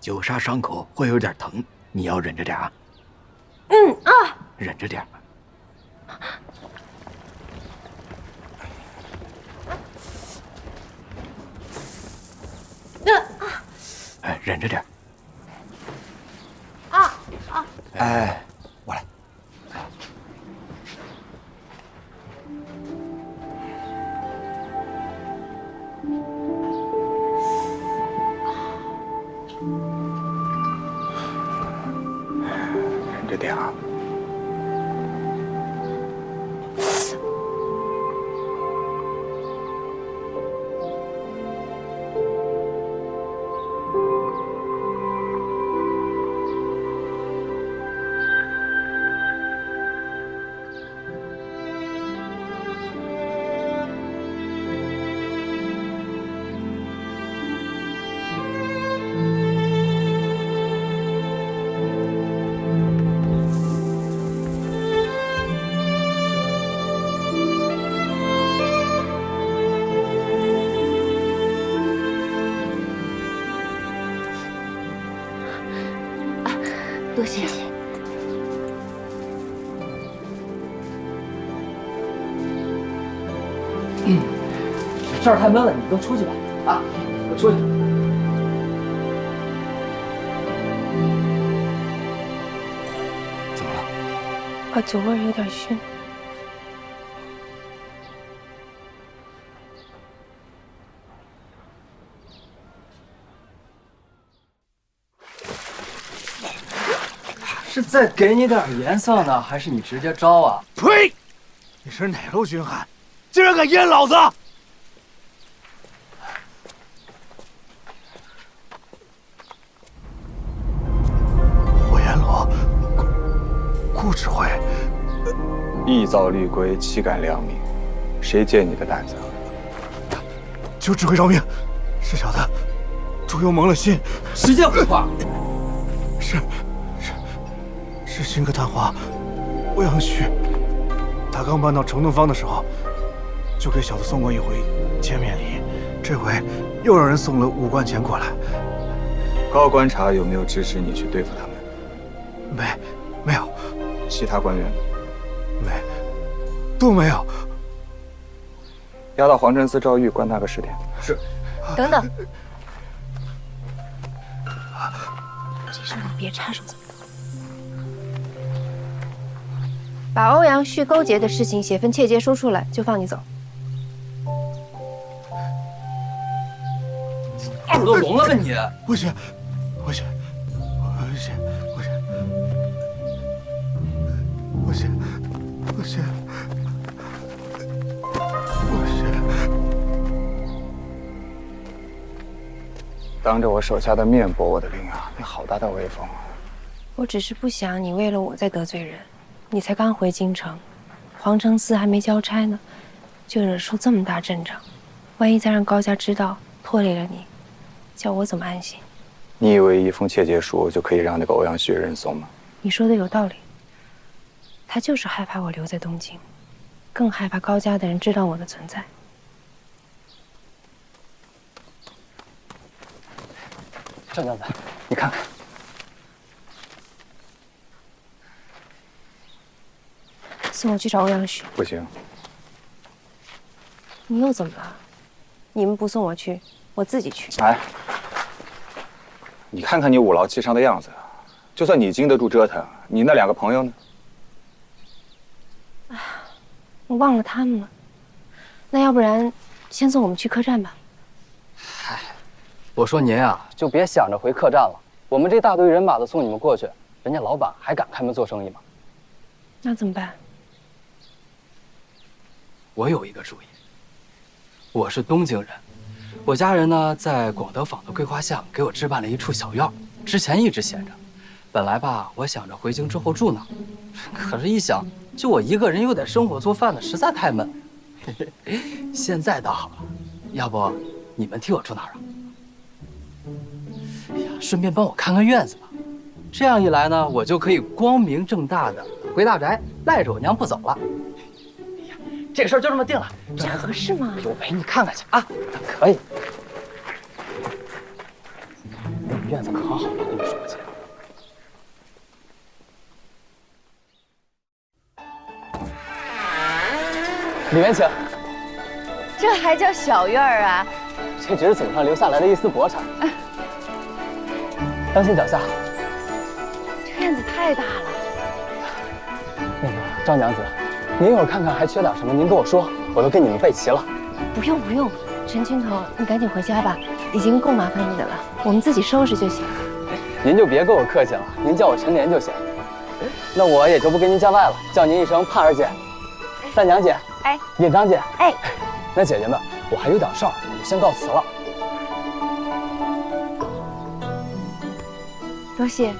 九杀伤口会有点疼，你要忍着点啊。忍着点。哎，忍着点。哎，我来。忍着点啊。多谢。这儿太闷了，你都出去吧。啊，我出去。怎么了？把酒味有点熏。是再给你点颜色呢，还是你直接招啊？呸！你是哪路军汉，竟然敢淹老子！火焰罗，顾指挥，一造立规，岂敢良民？谁借你的胆子？求指挥饶命！是小的，朱由蒙了心。实践回话。是新科探花欧阳旭，他刚搬到城东坊的时候，就给小子送过一回见面礼，这回又让人送了5贯钱过来。高观察有没有指使你去对付他们？没有。其他官员都没有。押到皇城司赵玉关他个10天。是。等等，这事你别插手。把欧阳旭勾结的事情写份切结书出来，就放你走。耳朵聋了吧你？不行，行，不行，不行，不行，不行！当着我手下的面驳我的令啊，你好大的威风啊！我只是不想你为了我再得罪人。你才刚回京城，皇城司还没交差呢，就惹出这么大阵仗。万一再让高家知道拖累了你，叫我怎么安心？你以为一封切结书就可以让那个欧阳旭认怂吗？你说的有道理。他就是害怕我留在东京，更害怕高家的人知道我的存在。赵娘子，你看看。送我去找欧阳旭。不行。你又怎么了？你们不送我去，我自己去。哎，你看看你五劳七伤的样子，就算你经得住折腾，你那2个朋友呢？我忘了他们了。那要不然，先送我们去客栈吧。嗨，我说您啊，就别想着回客栈了。我们这大队人马的送你们过去，人家老板还敢开门做生意吗？那怎么办？我有一个主意。我是东京人，我家人呢在广德坊的桂花巷给我置办了一处小院，之前一直闲着。本来吧，我想着回京之后住那儿，可是一想，就我一个人又得生火做饭的，实在太闷。现在倒好了，要不你们替我住哪儿啊？哎呀，顺便帮我看看院子吧。这样一来呢，我就可以光明正大的回大宅，赖着我娘不走了。这个事儿就这么定了，这合适吗？我陪你看看去啊，可以。那院子可好了，跟你说姐。里面请。这还叫小院儿啊？这只是祖上留下来的一丝薄产。当心脚下。这院子太大了。那个赵娘子。您一会儿看看还缺点什么，您跟我说，我都给你们备齐了。不用不用，陈军头，你赶紧回家吧，已经够麻烦你的了，我们自己收拾就行。您就别跟我客气了，您叫我陈莲就行。那我也就不跟您叫赖了，叫您一声盼儿姐、三娘姐、哎、印章姐。哎，那姐姐们，我还有点事儿，我先告辞了。多谢。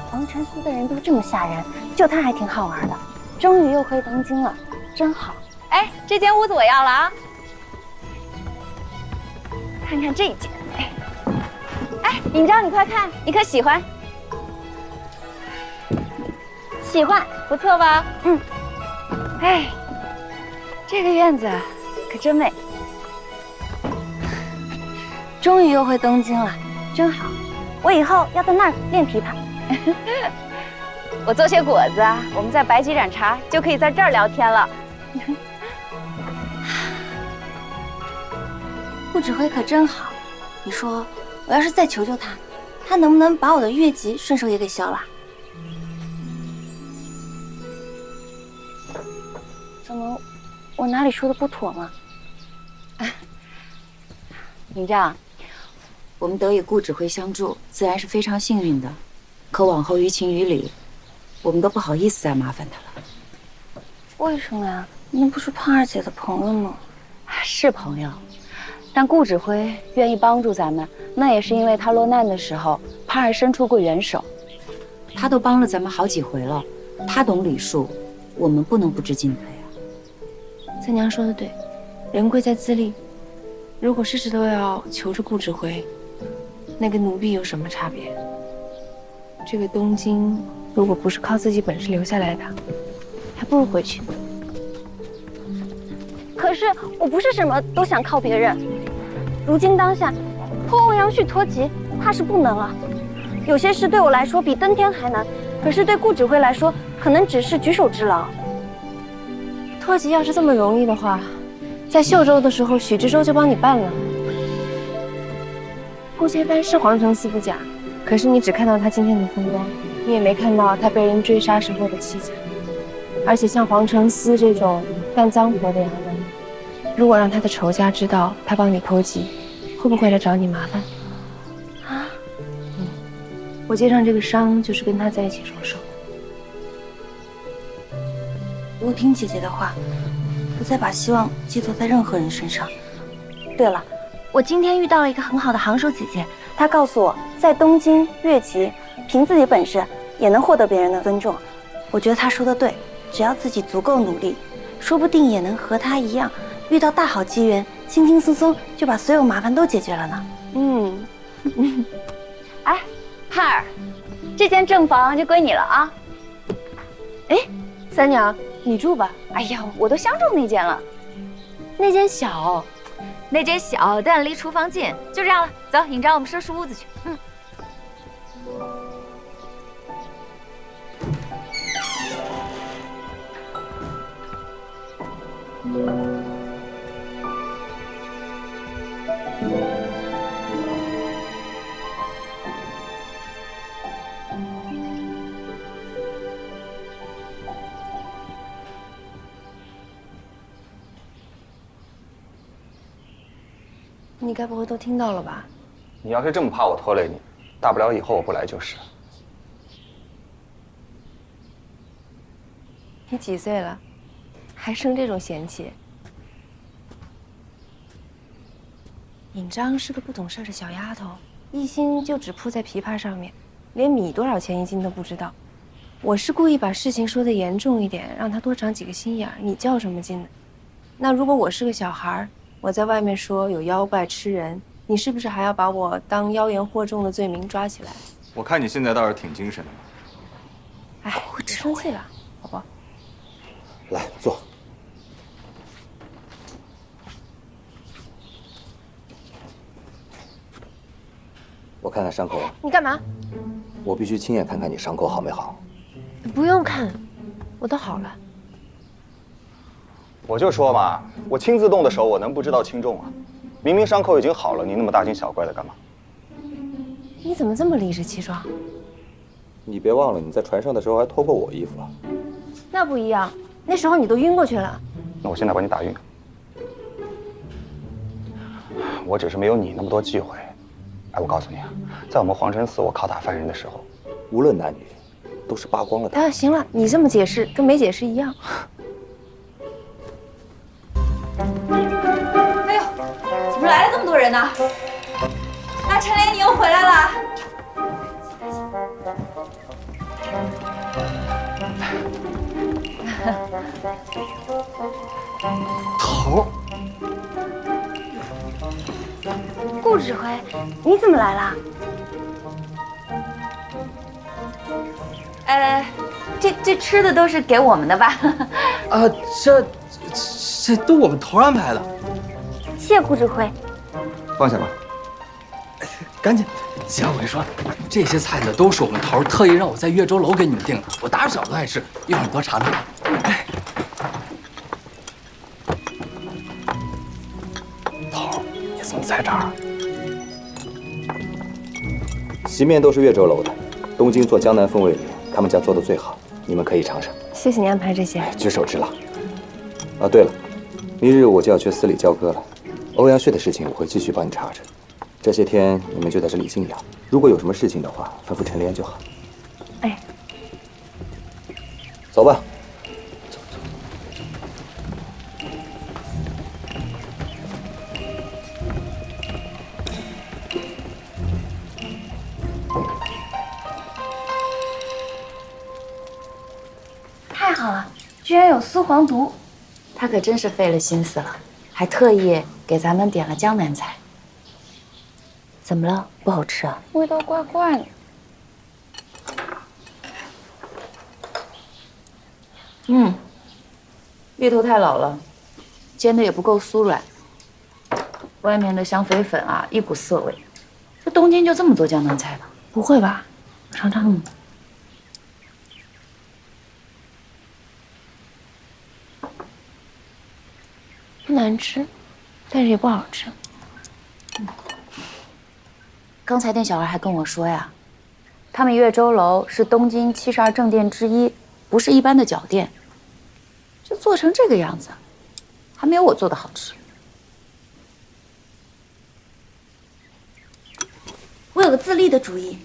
皇城司的人都这么吓人，就他还挺好玩的。终于又回东京了，真好。哎，这间屋子我要了啊！看看这一间，哎，尹章，你快看，你可喜欢？喜欢，不错吧？嗯。哎，这个院子可真美。终于又回东京了，真好。我以后要在那儿练琵琶。我做些果子啊，我们在白吉染茶就可以在这儿聊天了。顾指挥可真好，你说我要是再求求他，他能不能把我的月籍顺手也给消了？怎么，我哪里说的不妥吗？尹章，我们得以顾指挥相助，自然是非常幸运的。可往后于情于理，我们都不好意思再麻烦他了。为什么呀？那不是胖儿姐的朋友吗？是朋友，但顾指挥愿意帮助咱们，那也是因为他落难的时候，胖儿伸出过援手。他都帮了咱们好几回了，他懂礼数，我们不能不知进退啊。三娘说的对，人贵在自立。如果事事都要求着顾指挥，那跟奴婢有什么差别？这个东京，如果不是靠自己本事留下来的，还不如回去。可是我不是什么都想靠别人。如今当下，托欧阳旭托籍，怕是不能了。有些事对我来说比登天还难，可是对顾指挥来说，可能只是举手之劳。托籍要是这么容易的话，在秀州的时候，许知州就帮你办了。顾千帆是皇城司不假。可是你只看到他今天的风光，你也没看到他被人追杀时候的凄惨。而且像黄承思这种干脏活的衙门，如果让他的仇家知道他帮你偷鸡，会不会来找你麻烦？啊？你我肩上这个伤就是跟他在一起时候受的。我听姐姐的话，不再把希望寄托在任何人身上。对了，我今天遇到了一个很好的杭手姐姐，她告诉我，在东京越级，凭自己本事也能获得别人的尊重。我觉得她说的对，只要自己足够努力，说不定也能和她一样，遇到大好机缘，轻轻松松就把所有麻烦都解决了呢。哎，盼儿，这间正房就归你了啊。哎，三娘，你住吧。哎呀，我都相中那间了。那间小，但离厨房近，就这样了。走，尹章，我们收拾屋子去。你该不会都听到了吧？你要是这么怕我拖累你，大不了以后我不来就是。你几岁了，还生这种嫌弃？尹章是个不懂事的小丫头，一心就只扑在琵琶上面，连米多少钱一斤都不知道。我是故意把事情说得严重一点，让她多长几个心眼儿。你较什么劲呢？那如果我是个小孩儿，我在外面说有妖怪吃人，你是不是还要把我当妖言惑众的罪名抓起来？我看你现在倒是挺精神的嘛。哎，我生气了，宝宝。来坐。我看看伤口。你干嘛？我必须亲眼看看你伤口好没好。不用看，我都好了。我就说嘛，我亲自动的手，我能不知道轻重啊？明明伤口已经好了，你那么大惊小怪的干嘛？你怎么这么理直气壮？你别忘了，你在船上的时候还脱过我衣服啊。那不一样，那时候你都晕过去了。那我现在把你打晕。我只是没有你那么多机会。哎，我告诉你啊，在我们皇城寺我拷打犯人的时候，无论男女，都是扒光了的。行了，你这么解释跟没解释一样。哎呦，怎么来了这么多人呢？那陈莲，你又回来了。头，顾指挥，你怎么来了？这吃的都是给我们的吧？这都我们头安排的。谢顾指挥。放下吧。赶紧，姐，我跟你说，这些菜呢都是我们头特意让我在岳州楼给你们订的，我打小都爱吃，一会儿你多尝尝。哎，头，你怎么在这儿？席面都是岳州楼的，东京做江南风味里，他们家做的最好，你们可以尝尝。谢谢你安排这些。举手之劳。啊，对了，明日我就要去司里交割了，欧阳旭的事情我会继续帮你查着。这些天你们就在这里静养，如果有什么事情的话，吩咐陈莲就好。哎，走吧。太好了，居然有丝黄毒。他可真是费了心思了，还特意给咱们点了江南菜。怎么了？不好吃啊？味道怪怪的。芋头太老了，煎的也不够酥软，外面的香肥粉啊，一股涩味。这东京就这么做江南菜吗？不会吧？我尝尝。不难吃，但是也不好吃。刚才店小二还跟我说呀，他们岳州楼是东京72正店之一，不是一般的脚店。就做成这个样子，还没有我做的好吃。我有个自立的主意，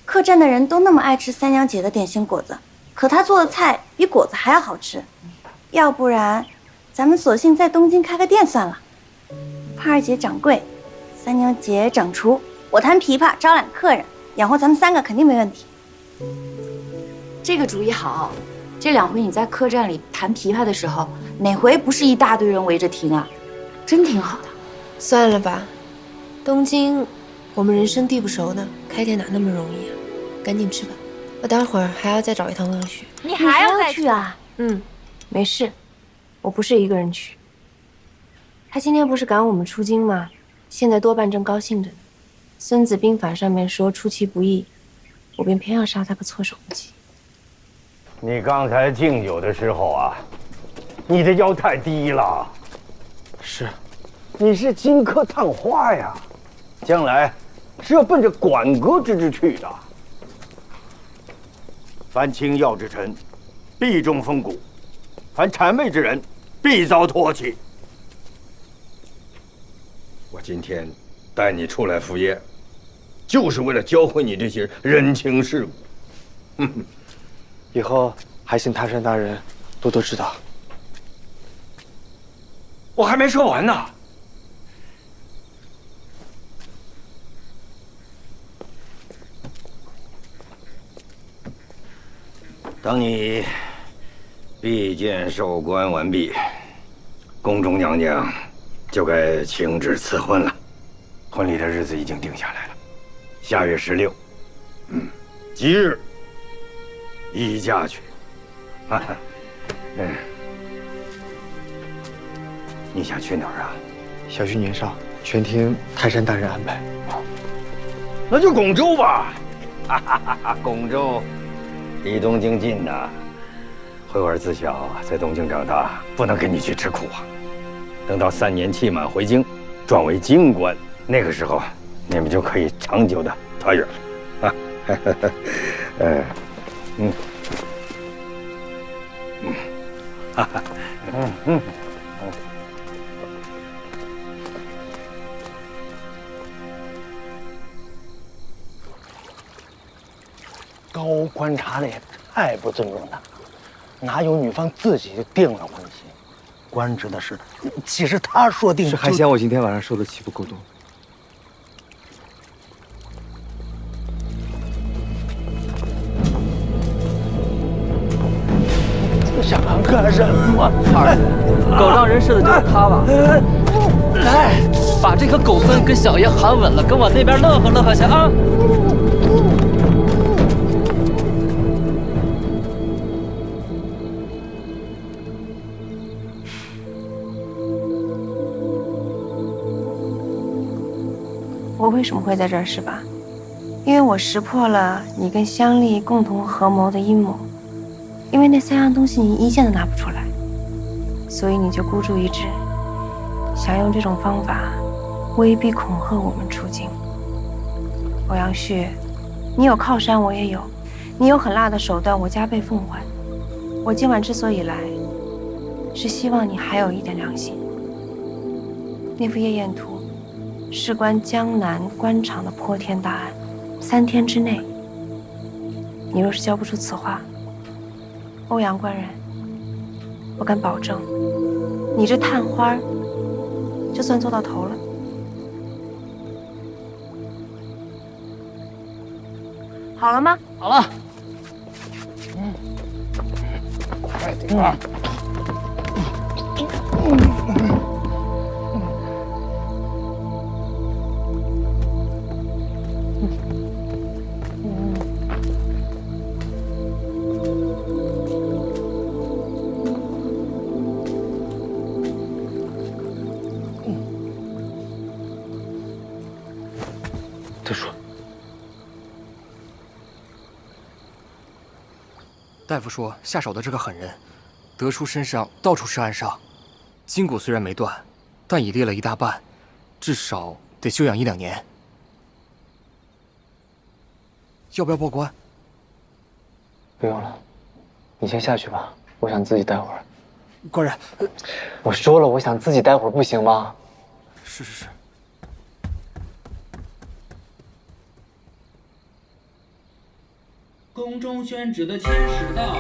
客栈的人都那么爱吃三娘姐的点心果子，可她做的菜比果子还要好吃。要不然，咱们索性在东京开个店算了。盼儿姐掌柜，三娘姐掌厨，我弹琵琶招揽客人，养活咱们3个肯定没问题。这个主意好。这2回你在客栈里弹琵琶的时候，哪回不是一大堆人围着听啊？真挺好的。算了吧，东京，我们人生地不熟的，开店哪那么容易啊？赶紧吃吧，我待会儿还要再找一趟欧阳旭。你还要再去啊？没事，我不是一个人去。他今天不是赶我们出京吗？现在多半正高兴着呢。《孙子兵法》上面说出其不意，我便偏要杀他个措手不及。你刚才敬酒的时候啊，你的腰太低了。是，你是金科探花呀，将来是要奔着管阁之志去的。凡清要之臣，必中风骨；凡谄媚之人，必遭唾弃。我今天带你出来赴宴，就是为了教会你这些人情世故。以后还请泰山大人多多指导。我还没说完呢。等你毕见授官完毕，宫中娘娘就该请旨赐婚了。婚礼的日子已经定下来了，下月16，吉日。移驾去。你想去哪儿啊？小婿年少，全听泰山大人安排。那就拱洲吧。拱洲离东京近呐。慧儿自小在东京长大，不能跟你去吃苦啊。等到3年期满回京，转为京官，那个时候你们就可以长久的团圆了。高观察的也太不尊重他了，哪有女方自己就定了婚期？官职的事，岂是他说定？是还嫌我今天晚上受的气不够多？想干什么？二爷，狗仗人势的就是他吧？来，把这颗狗粪跟小爷喊稳了，跟我那边乐呵乐呵去啊！我为什么会在这儿是吧？因为我识破了你跟香丽共同合谋的阴谋。因为那3样东西你一件都拿不出来，所以你就孤注一掷，想用这种方法威逼恐吓我们出京。欧阳旭，你有靠山，我也有；你有狠辣的手段，我加倍奉还。我今晚之所以来，是希望你还有一点良心。那幅夜宴图，事关江南官场的泼天大案，3天之内，你若是交不出此话，欧阳官人，我敢保证，你这探花就算做到头了。好了吗？好了。快点啊！再说，大夫说下手的这个狠人，德叔身上到处是暗伤，筋骨虽然没断，但已裂了一大半，至少得休养1、2年。要不要报官？不用了，你先下去吧，我想自己待会儿。官人，我说了，我想自己待会儿，不行吗？是。宫中宣旨的千使到。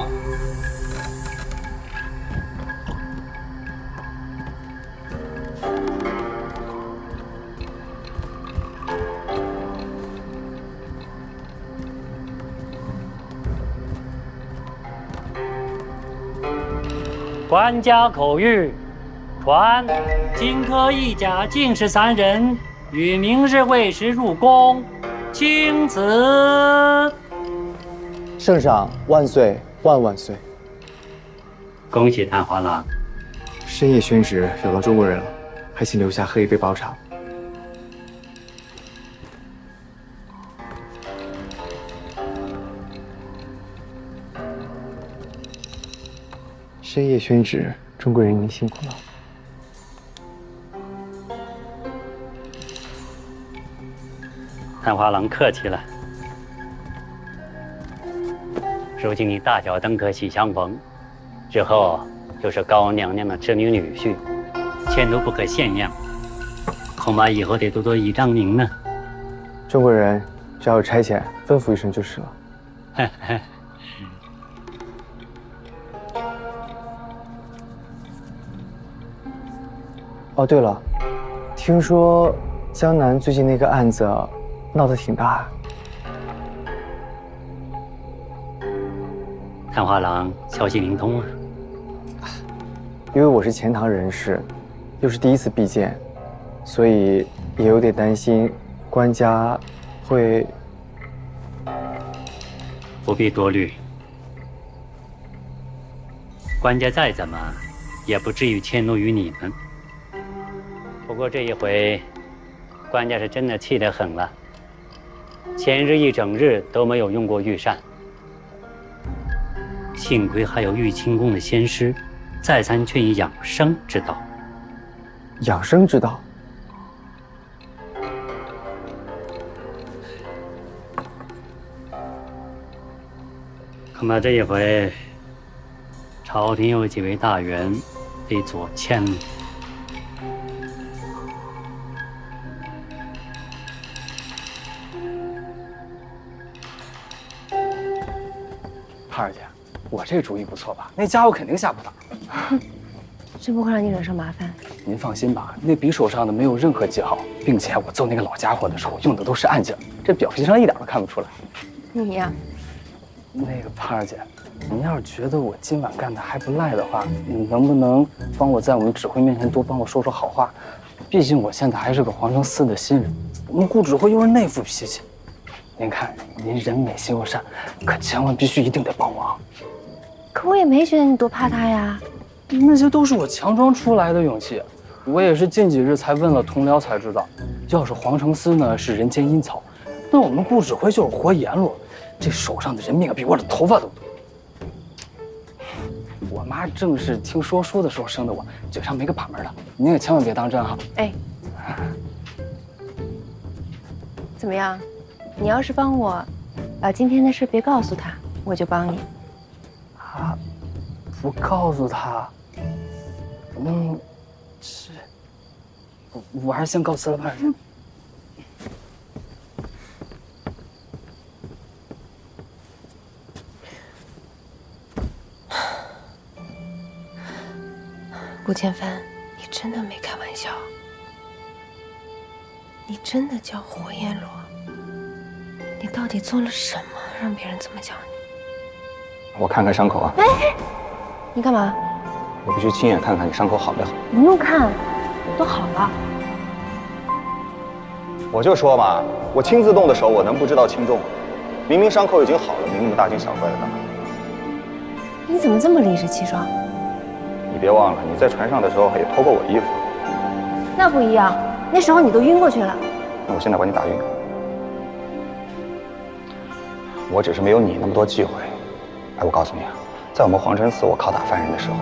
官家口谕，传荆轲一家进士3人于明日未时入宫，钦此。圣上万岁万万岁！恭喜探花郎，深夜宣旨有劳中国人了，还请留下喝一杯薄茶。深夜宣旨，中国人民辛苦了。探花郎客气了。如今你大小登科喜相逢，日后就是高娘娘的侄女女婿，前途不可限量，恐怕以后得多多倚仗您呢。中国人只要有差遣，吩咐一声就是了。哦，对了，听说江南最近那个案子闹得挺大。探花郎消息灵通啊。因为我是钱塘人士，又是第一次避见，所以也有点担心官家会。不必多虑，官家再怎么也不至于迁怒于你们。不过这一回，官家是真的气得很了。前日一整日都没有用过御膳，幸亏还有玉清宫的仙师，再三劝以养生之道。养生之道？恐怕这一回，朝廷有几位大员得左迁了。胖儿姐，我这主意不错吧？那家伙肯定下不到。这不会让你惹上麻烦。您放心吧，那匕首上的没有任何记号，并且我揍那个老家伙的时候用的都是暗劲，这表皮上一点都看不出来。你呀，那个胖儿姐，您要是觉得我今晚干的还不赖的话，你能不能帮我在我们指挥面前多帮我说说好话？毕竟我现在还是个皇城司的新人，我们顾指挥又是那副脾气。您看，您人美心又善，可千万必须一定得帮我啊！可我也没觉得你多怕他呀。那些都是我强装出来的勇气，我也是近几日才问了同僚才知道，要是皇城司呢是人间阴曹，那我们顾指挥就是活阎罗，这手上的人命比我的头发都多。我妈正是听说书的时候生的我，嘴上没个把门的，您也千万别当真哈。哎，怎么样？你要是帮我把今天的事别告诉他，我就帮你。啊，不告诉他，是，我还是先告辞了吧。顾千帆，你真的没开玩笑？你真的叫活阎罗？你到底做了什么，让别人这么叫你？我看看伤口啊。哎，你干嘛？我必须亲眼看看你伤口好没好。不用看，都好了。我就说嘛，我亲自动的手，我能不知道轻重？明明伤口已经好了，你那么大惊小怪的干嘛？你怎么这么理直气壮？你别忘了，你在船上的时候也脱过我衣服。那不一样，那时候你都晕过去了。那我现在把你打晕。我只是没有你那么多忌讳。哎，我告诉你啊，在我们皇城司，我拷打犯人的时候，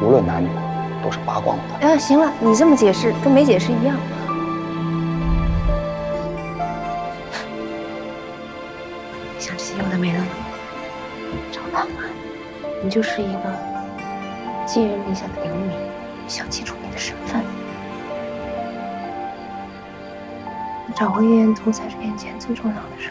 无论男女，都是扒光了的。行了，你这么解释跟没解释一样。想这些有的没的呢？赵唐啊，你就是一个寄人篱下的流民，想清楚你的身份。找回岳彦图才是眼前最重要的事。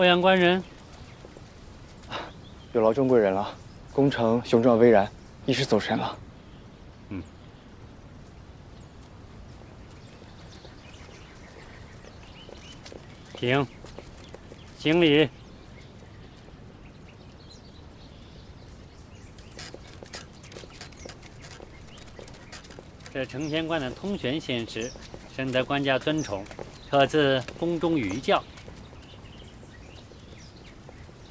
欧阳官人，有劳郑贵人了。工程雄壮巍然，一时走神了。请，行礼。这承天观的通玄仙师，深得官家尊崇，特自宫中予教。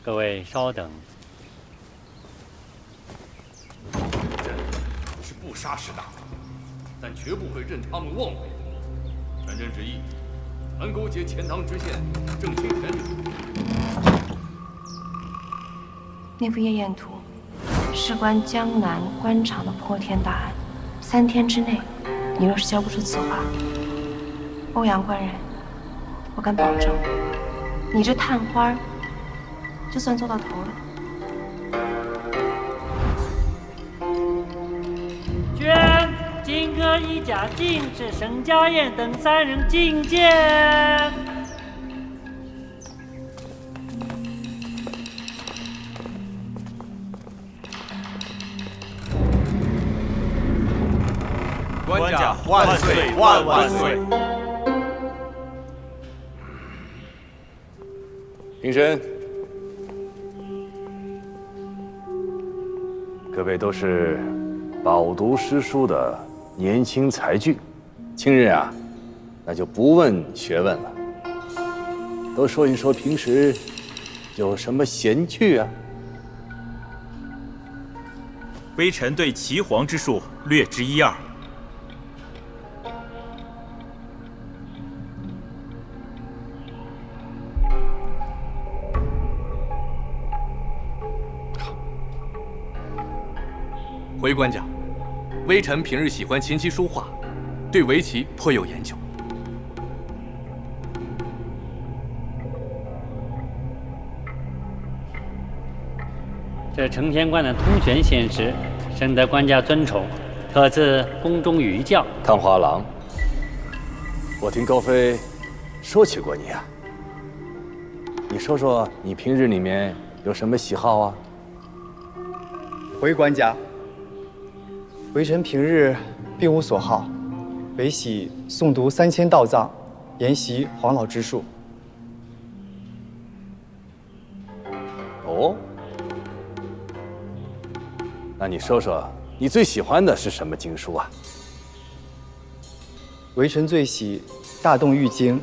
各位稍等。是不杀士大夫，但绝不会任他们妄为。传朕旨意，凡勾结钱塘知县郑清田者，那幅夜宴图，事关江南官场的破天大案，3天之内，你若是交不出此话，欧阳官人，我敢保证，你这探花就算做到头了。宣荆轲一甲进士沈家燕等3人觐见。官家万岁万万岁！平身。各位都是饱读诗书的年轻才俊，今日啊，那就不问学问了，都说一说平时有什么闲趣啊？微臣对岐黄之术略知一二。回官家，微臣平日喜欢琴棋书画，对围棋颇有研究。这承天观的通玄仙师，深得官家尊崇，特自宫中予教。探花郎，我听高飞说起过你啊。你说说你平日里面有什么喜好啊？回官家，微臣平日并无所好，唯喜诵读3000道藏，研习黄老之术。哦，那你说说，你最喜欢的是什么经书啊？微臣最喜《大洞玉经》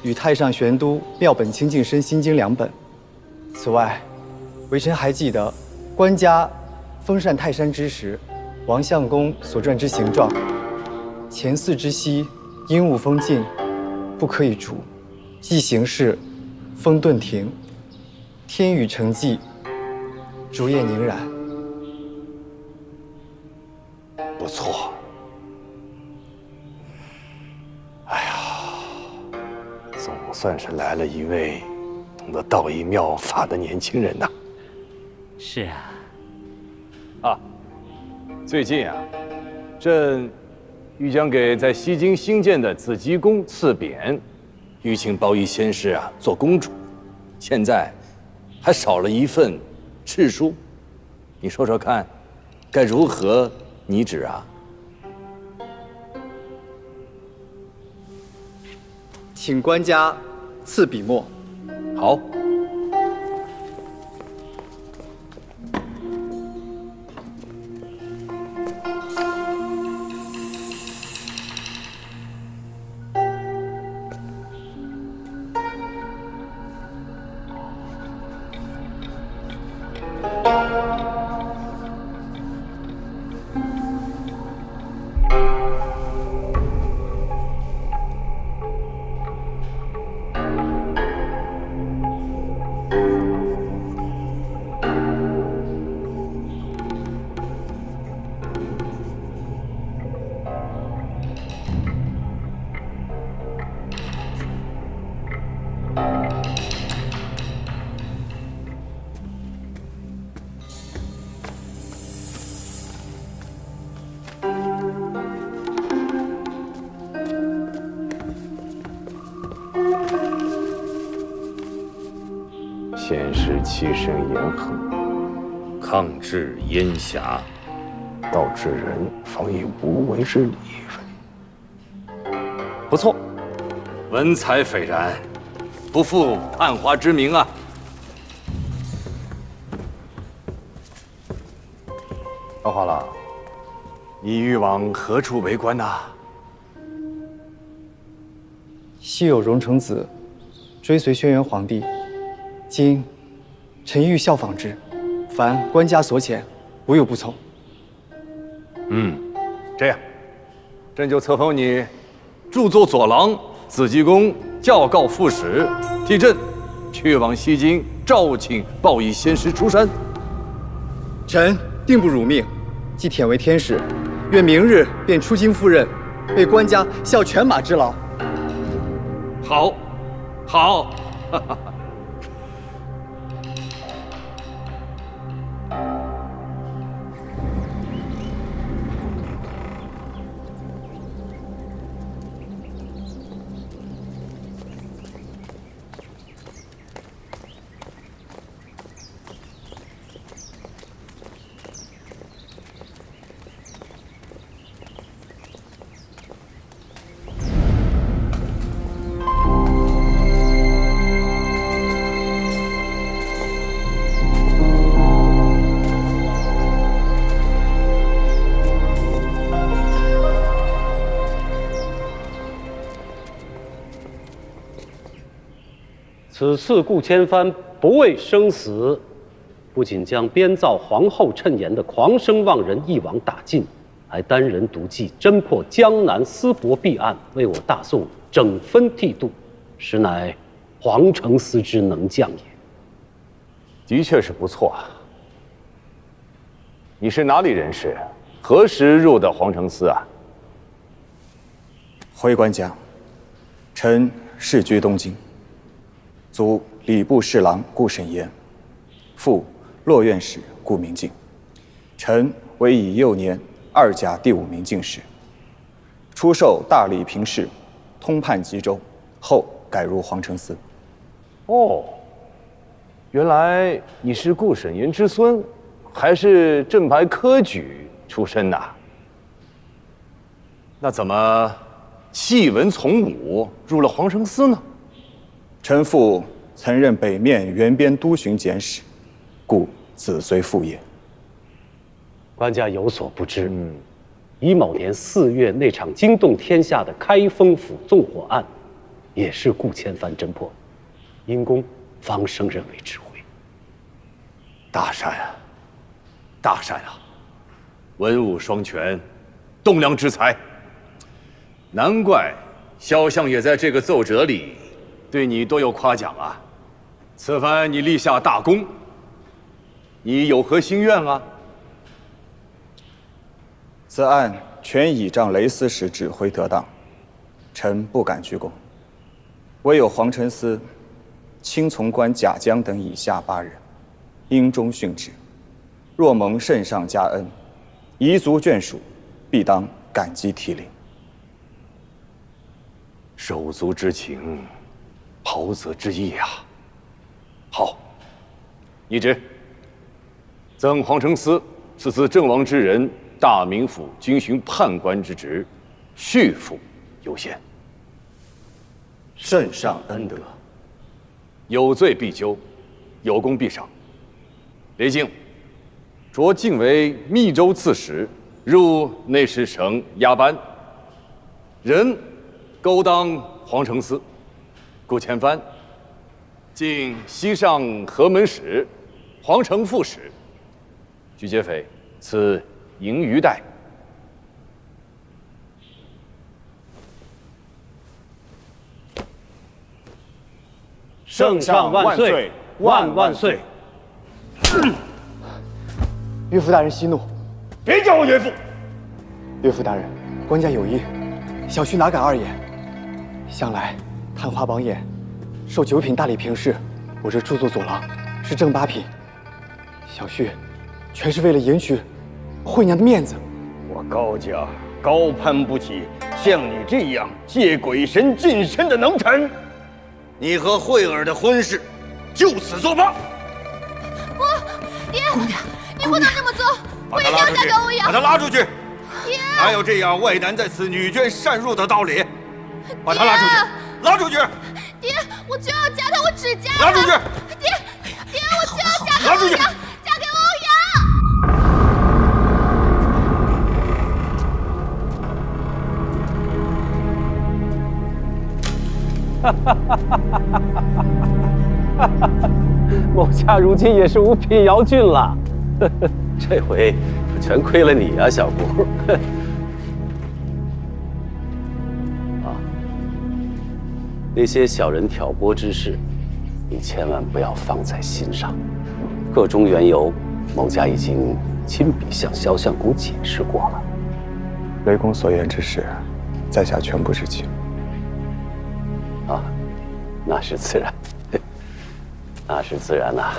与《太上玄都妙本清净身心经》2本。此外，微臣还记得官家封禅泰山之时，王相公所传之形状：前4之息，阴雾风劲，不可以除；即行事，风顿停；天雨成寂，竹叶凝然。不错。哎呀，总算是来了一位懂得道义妙法的年轻人呐。是啊。啊，最近啊，朕欲将给在西京新建的紫极宫赐匾，欲请包衣仙师啊做公主，现在还少了一份敕书，你说说看，该如何拟旨啊？请官家赐笔墨。好。先师欺身言横，抗制烟霞，道之人方以无为之理不错，文采斐然，不负探花之名啊！老花郎，你欲往何处为官呐？昔有荣成子追随轩辕皇帝，今臣欲效仿之，凡官家所遣，无有不从。这样，朕就册封你著作佐郎、紫极宫教告副使，替朕去往西京召请报以先师出山。臣定不辱命，既忝为天使，愿明日便出京赴任，为官家效犬马之劳。好，好，哈哈。此次顾千帆不畏生死，不仅将编造皇后谶言的狂生妄人一网打尽，还单人独骑侦破江南私博弊案，为我大宋整分剃度，实乃皇城司之能将也。的确是不错啊。你是哪里人士？何时入的皇城司啊？回官家，臣世居东京，祖礼部侍郎顾审言，父洛院使顾明敬。臣为以幼年2甲第5名进士，出授大理评事，通判吉州，后改入皇城司。哦，原来你是顾审言之孙，还是正牌科举出身呐？那怎么弃文从武，入了皇城司呢？臣父曾任北面原边都巡检使，故子随父业。官家有所不知，乙卯年4月那场惊动天下的开封府纵火案，也是顾千帆侦破，因公方升任为指挥。大善啊，大善啊！文武双全，栋梁之才。难怪萧相也在这个奏折里对你多有夸奖啊！此番你立下大功，你有何心愿啊？此案全倚仗雷思时指挥得当，臣不敢居功。唯有皇城司卿从官贾江等以下8人，因中殉职。若蒙圣上加恩，彝族眷属，必当感激涕零。手足之情，袍泽之义啊！好，拟旨：赠皇城司赐自郑王之人大名府军巡判官之职，续付优先。圣上恩德，有罪必究，有功必赏。雷敬，擢晋为密州刺史，入内侍省押班。人勾当皇城司。顾千帆，进西上河门使，皇城副使。居劫匪，赐银鱼带。圣上万岁，万万岁！岳父大人息怒，别叫我岳父。岳父大人，官家有意，小婿哪敢二言？向来探花榜眼，受9品大理评事，我这著作佐郎是正8品，小婿全是为了迎娶惠娘的面子。我高家高攀不起像你这样借鬼神近身的能臣。你和惠儿的婚事，就此作罢。不，爹，你不能这么做，我一定要嫁给欧阳。把他拉出去！爹，哪有这样外男在此女眷擅入的道理？把他拉出去！拉出去！爹，我就要嫁他，我只嫁他。拉出去！爹，我就要嫁给拉出去！欧阳，嫁给欧阳。某家如今也是五品姚郡了，这回可全亏了你啊，小姑。啊，那些小人挑拨之事，你千万不要放在心上。个中缘由，某家已经亲笔向萧相公解释过了。雷公所言之事，在下全部知情。啊，那是自然，那是自然呐。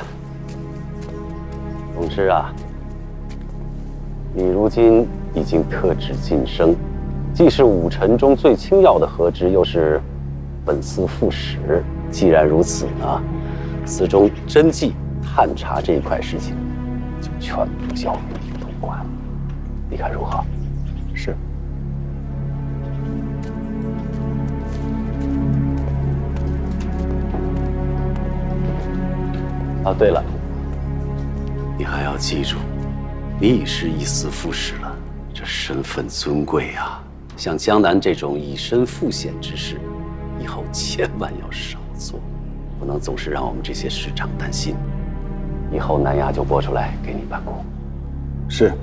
总之啊，你如今已经特旨晋升，既是五臣中最轻要的合职，又是本司副使。既然如此呢，司中侦缉、探查这一块事情，就全部交由你统管。你看如何？是。啊，对了，你还要记住，你已是一司副使了，这身份尊贵啊！像江南这种以身赴险之事，以后千万要少做，不能总是让我们这些师长担心。以后南衙就拨出来给你办公。是，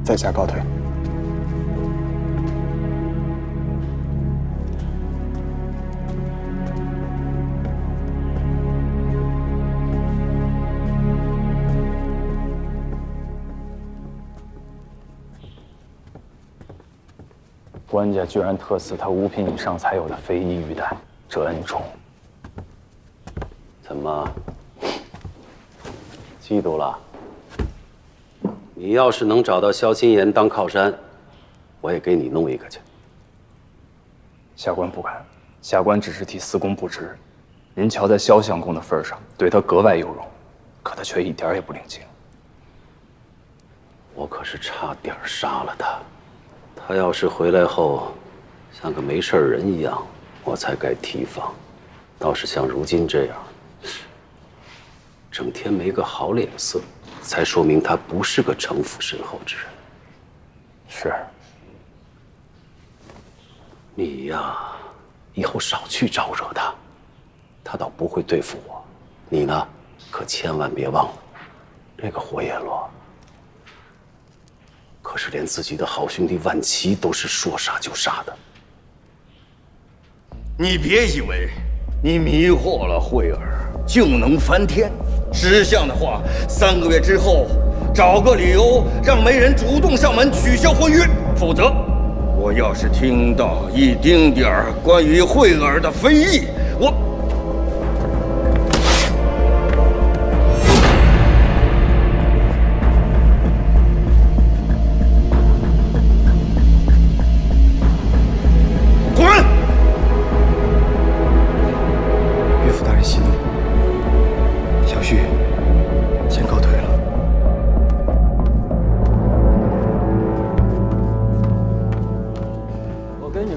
在下告退。官家居然特赐他5品以上才有的非遗玉带，这恩宠，怎么嫉妒了？你要是能找到萧心言当靠山，我也给你弄一个去。下官不敢，下官只是替司公布职。您瞧在萧相公的份上，对他格外有容，可他却一点也不领情。我可是差点杀了他。他要是回来后像个没事人一样，我才该提防。倒是像如今这样，整天没个好脸色，才说明他不是个城府深厚之人。是。你呀，以后少去招惹他，他倒不会对付我。你呢，可千万别忘了，这个火焰罗可是连自己的好兄弟万齐都是说杀就杀的。你别以为你迷惑了慧儿就能翻天。识相的话，3个月之后找个理由让媒人主动上门取消婚约，否则我要是听到一丁点儿关于慧儿的非议，我……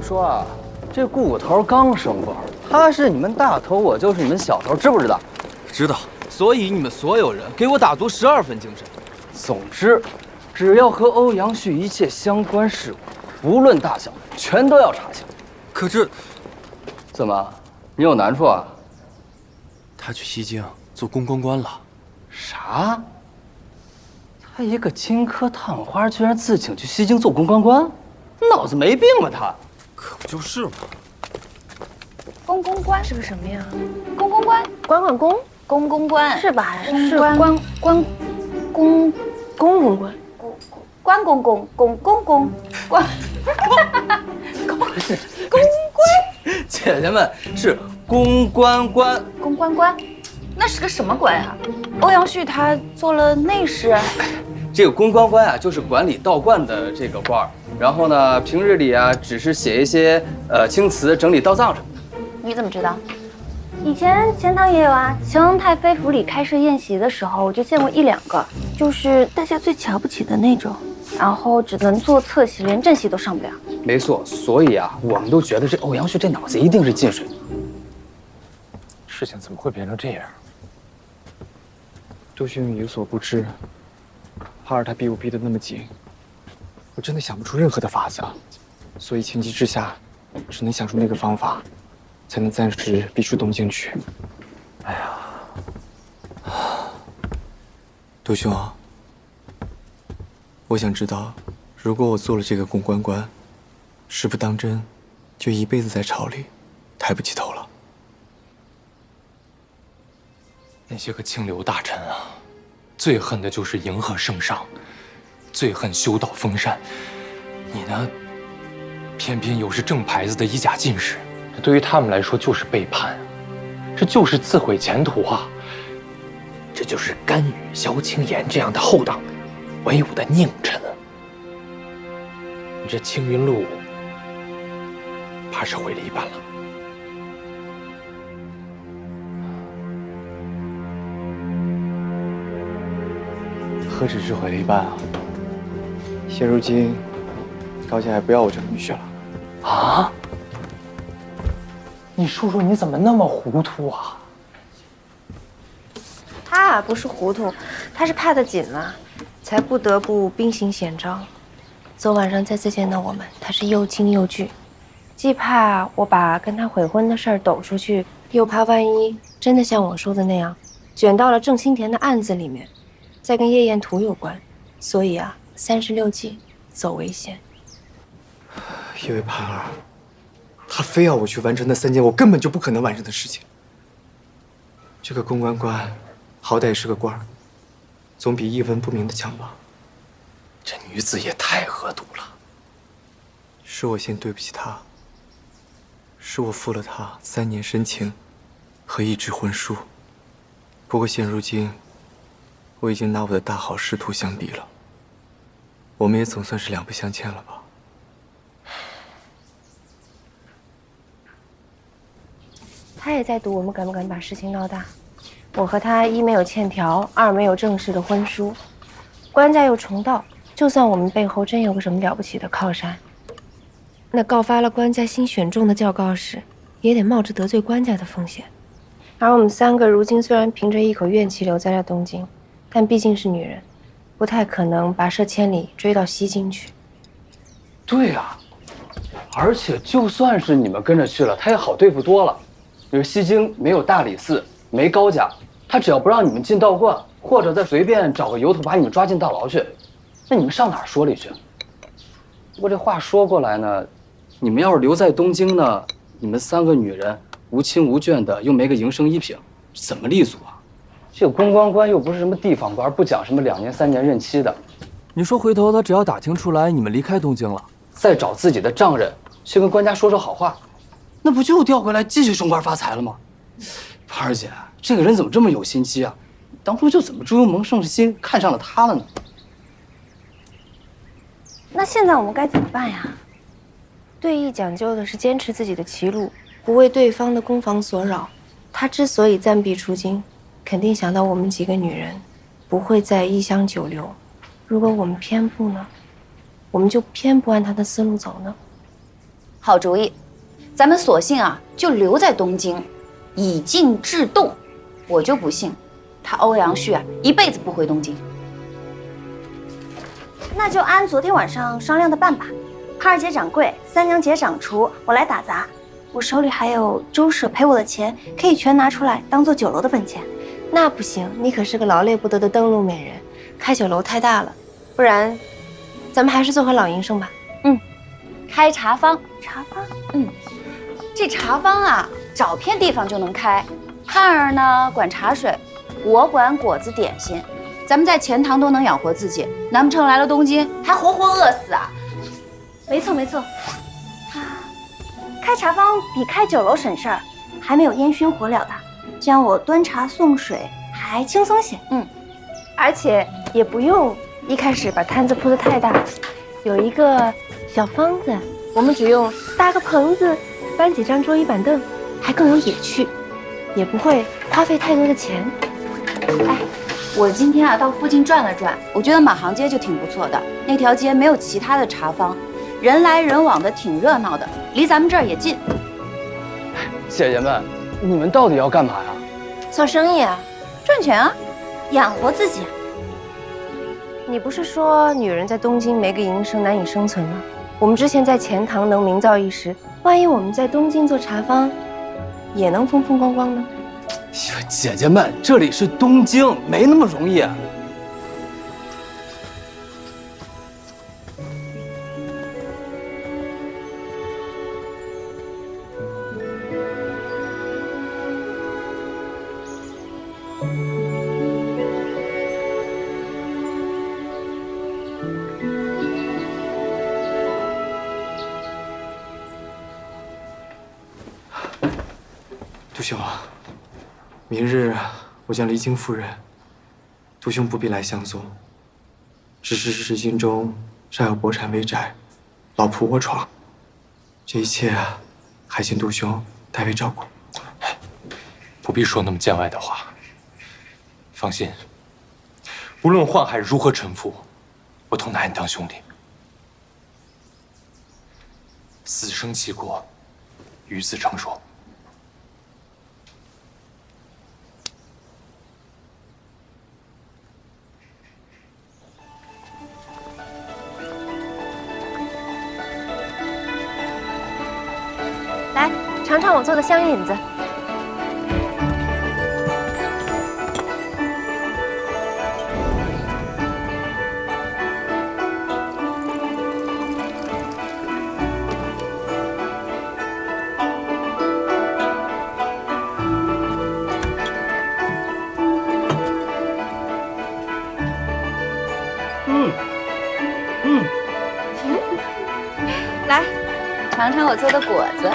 说啊，这顾捕头刚升官，他是你们大头，我就是你们小头，知不知道？知道。所以你们所有人给我打足12分精神。总之，只要和欧阳旭一切相关事务，无论大小，全都要查清。可这，怎么，你有难处啊？他去西京做公关官了。啥？他一个荆轲探花，居然自请去西京做公关官？脑子没病吧他？可不就是吗？公公关是个什么呀？公公关，管公，公公关是吧？是关公公关，关公公公公公关，公关，姐姐们是公关官，公关官，那是个什么官啊？欧阳旭他做了内侍。这个公关官啊，就是管理道观的这个官儿。然后呢，平日里啊，只是写一些青词，整理道藏什么的。你怎么知道？以前钱塘也有啊，乾隆太妃府里开设宴席的时候，我就见过1、2个，就是大家最瞧不起的那种，然后只能做侧席，连正席都上不了。没错，所以啊，我们都觉得这欧阳旭这脑子一定是进水。事情怎么会变成这样？周迅有所不知，帕尔他逼我逼得那么紧，我真的想不出任何的法子啊，所以情急之下，只能想出那个方法，才能暂时逼出东京去。哎呀，杜兄啊，我想知道，如果我做了这个公关官，是不当真就一辈子在朝里抬不起头了？那些个清流大臣啊，最恨的就是迎合圣上，最恨修道封禅。你呢，偏偏又是正牌子的衣甲进士，这对于他们来说就是背叛，这就是自毁前途啊！这就是甘宇、萧青岩这样的后党唯武的佞臣啊！你这青云路，怕是毁了一半了。何止是毁了一半啊！现如今，高家也不要我这个女婿了。啊！你说说你怎么那么糊涂啊？他不是糊涂，他是怕得紧了，才不得不兵行险招。昨晚上再次见到我们，他是又惊又惧，既怕我把跟他悔婚的事儿抖出去，又怕万一真的像我说的那样，卷到了郑清田的案子里面，再跟夜宴图有关，所以啊，36计走为先。因为盼儿，他非要我去完成那3件我根本就不可能完成的事情。这个公关官，好歹是个官儿，总比一文不名的强吧？这女子也太恶毒了。是我先对不起她，是我负了她3年深情和1纸婚书。不过现如今，我已经拿我的大好仕途相比了，我们也总算是两不相欠了吧？他也在赌我们敢不敢把事情闹大。我和他一没有欠条，二没有正式的婚书，官家又重道，就算我们背后真有个什么了不起的靠山，那告发了官家新选中的教告时，也得冒着得罪官家的风险。而我们3个如今虽然凭着一口怨气留在了东京，但毕竟是女人，不太可能跋涉千里追到西京去。对啊，而且就算是你们跟着去了，他也好对付多了。比如西京没有大理寺，没高家，他只要不让你们进道观，或者再随便找个由头把你们抓进大牢去，那你们上哪儿说理去？不过这话说过来呢，你们要是留在东京呢，你们3个女人无亲无眷的，又没个营生一品，怎么立足啊？这个公关官又不是什么地方官，不讲什么2年3年任期的。你说回头他只要打听出来你们离开东京了，再找自己的丈人去跟官家说说好话，那不就调回来继续升官发财了吗？盼儿姐，这个人怎么这么有心机啊？当初就怎么朱由蒙胜心看上了他了呢？那现在我们该怎么办呀？对弈讲究的是坚持自己的棋路，不为对方的攻防所扰。他之所以暂避出京，肯定想到我们几个女人不会再一厢久留。如果我们偏不呢？我们就偏不按他的思路走呢？好主意，咱们索性啊就留在东京，以静制动。我就不信，他欧阳旭啊一辈子不回东京。那就按昨天晚上商量的办吧。盼儿姐掌柜，三娘姐掌厨，我来打杂。我手里还有周舍赔我的钱，可以全拿出来当做酒楼的本钱。那不行，你可是个劳累不得的登陆美人，开酒楼太大了。不然，咱们还是做回老营生吧。开茶坊。茶坊？这茶坊啊，找片地方就能开。盼儿呢管茶水，我管果子点心。咱们在钱塘都能养活自己，难不成来了东京还活活饿死啊？没错没错。开茶坊比开酒楼省事儿，还没有烟熏火燎的，这样我端茶送水还轻松些。而且也不用一开始把摊子铺得太大，有一个小坊子，我们只用搭个棚子，搬几张桌椅板凳，还更有野趣。也不会花费太多的钱。哎，我今天啊到附近转了转，我觉得马行街就挺不错的。那条街没有其他的茶坊，人来人往的，挺热闹的，离咱们这儿也近。姐姐们，你们到底要干嘛呀？做生意啊，赚钱啊，养活自己。你不是说女人在东京没个营生难以生存吗？我们之前在钱塘能名噪一时，万一我们在东京做茶坊，也能风风光光呢？姐姐们，这里是东京，没那么容易。杜兄，明日我将离京赴任，杜兄不必来相送。只是至今中尚有薄产微宅，老仆我闯，这一切还请杜兄代为照顾。不必说那么见外的话。放心，无论宦海如何沉浮，我都拿你当兄弟。死生契过，与子成说。来，尝尝我做的香引子。来，尝尝我做的果子。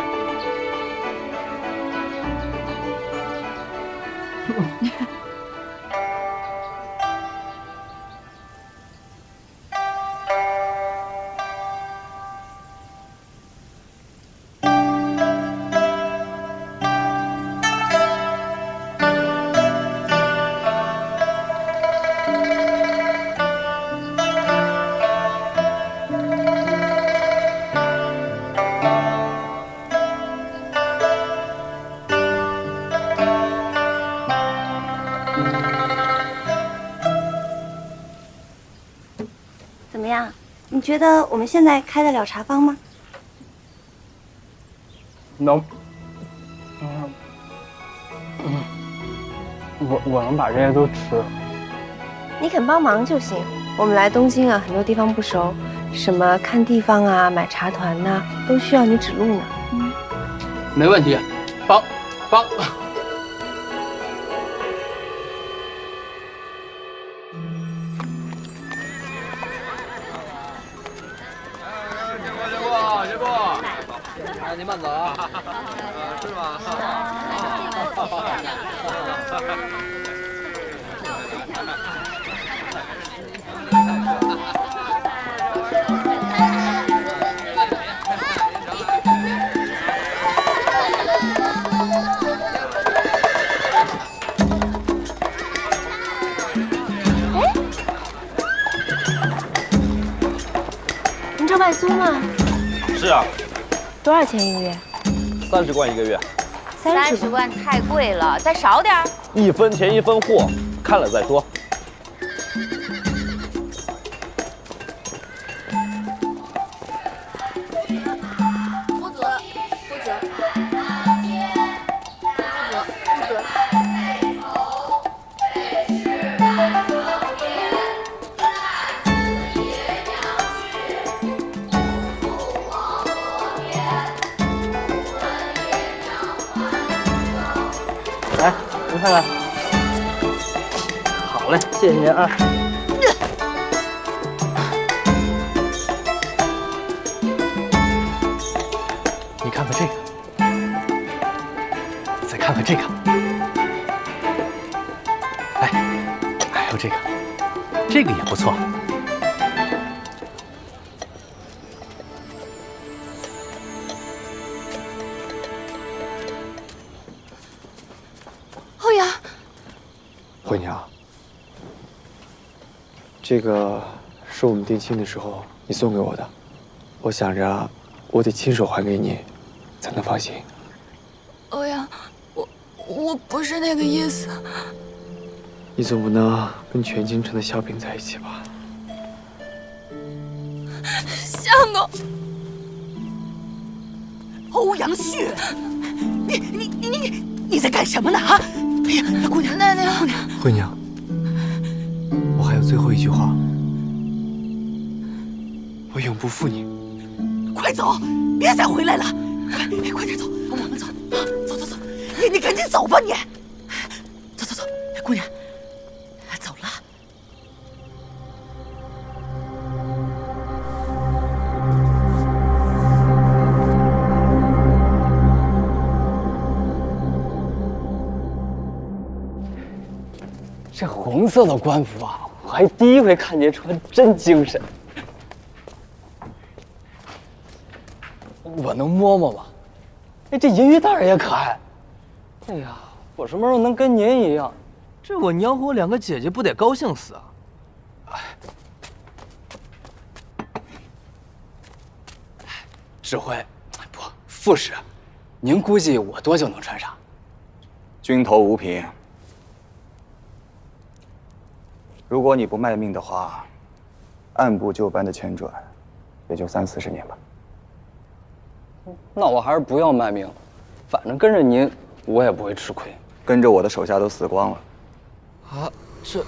怎么样？你觉得我们现在开得了茶坊吗？能，我能把这些都吃。你肯帮忙就行。我们来东京啊，很多地方不熟，什么看地方啊、买茶团呐、都需要你指路呢。没问题，帮。结果，您慢走啊，是吧？您这外租吗？是啊，多少钱一个月30贯一个月。 30贯太贵了，再少点儿。1分钱1分货，看了再说。夫子，来，您看看。好嘞，谢谢您啊。你看看这个，再看看这个，哎，还有这个，这个也不错。惠娘，这个是我们定亲的时候你送给我的，我想着我得亲手还给你，才能放心。欧阳，我不是那个意思。你总不能跟全京城的小饼在一起吧？相公，欧阳旭，你在干什么呢？啊！哎呀，姑娘，奶奶，惠娘，我还有最后一句话，我永不负你。快走，别再回来了！快点走，我们走，走，你赶紧走吧你！走，姑娘，走了。这红色的官服啊，我还第一回看见穿，真精神。我能摸摸吗？哎，这银鱼蛋儿也可爱。哎呀，我什么时候能跟您一样？这我娘和我2个姐姐不得高兴死啊！指挥，不，副使，您估计我多久能穿上？君头无凭。如果你不卖命的话，按部就班的迁转，也就30-40年吧。那我还是不要卖命了，反正跟着您，我也不会吃亏。跟着我的手下都死光了。啊，这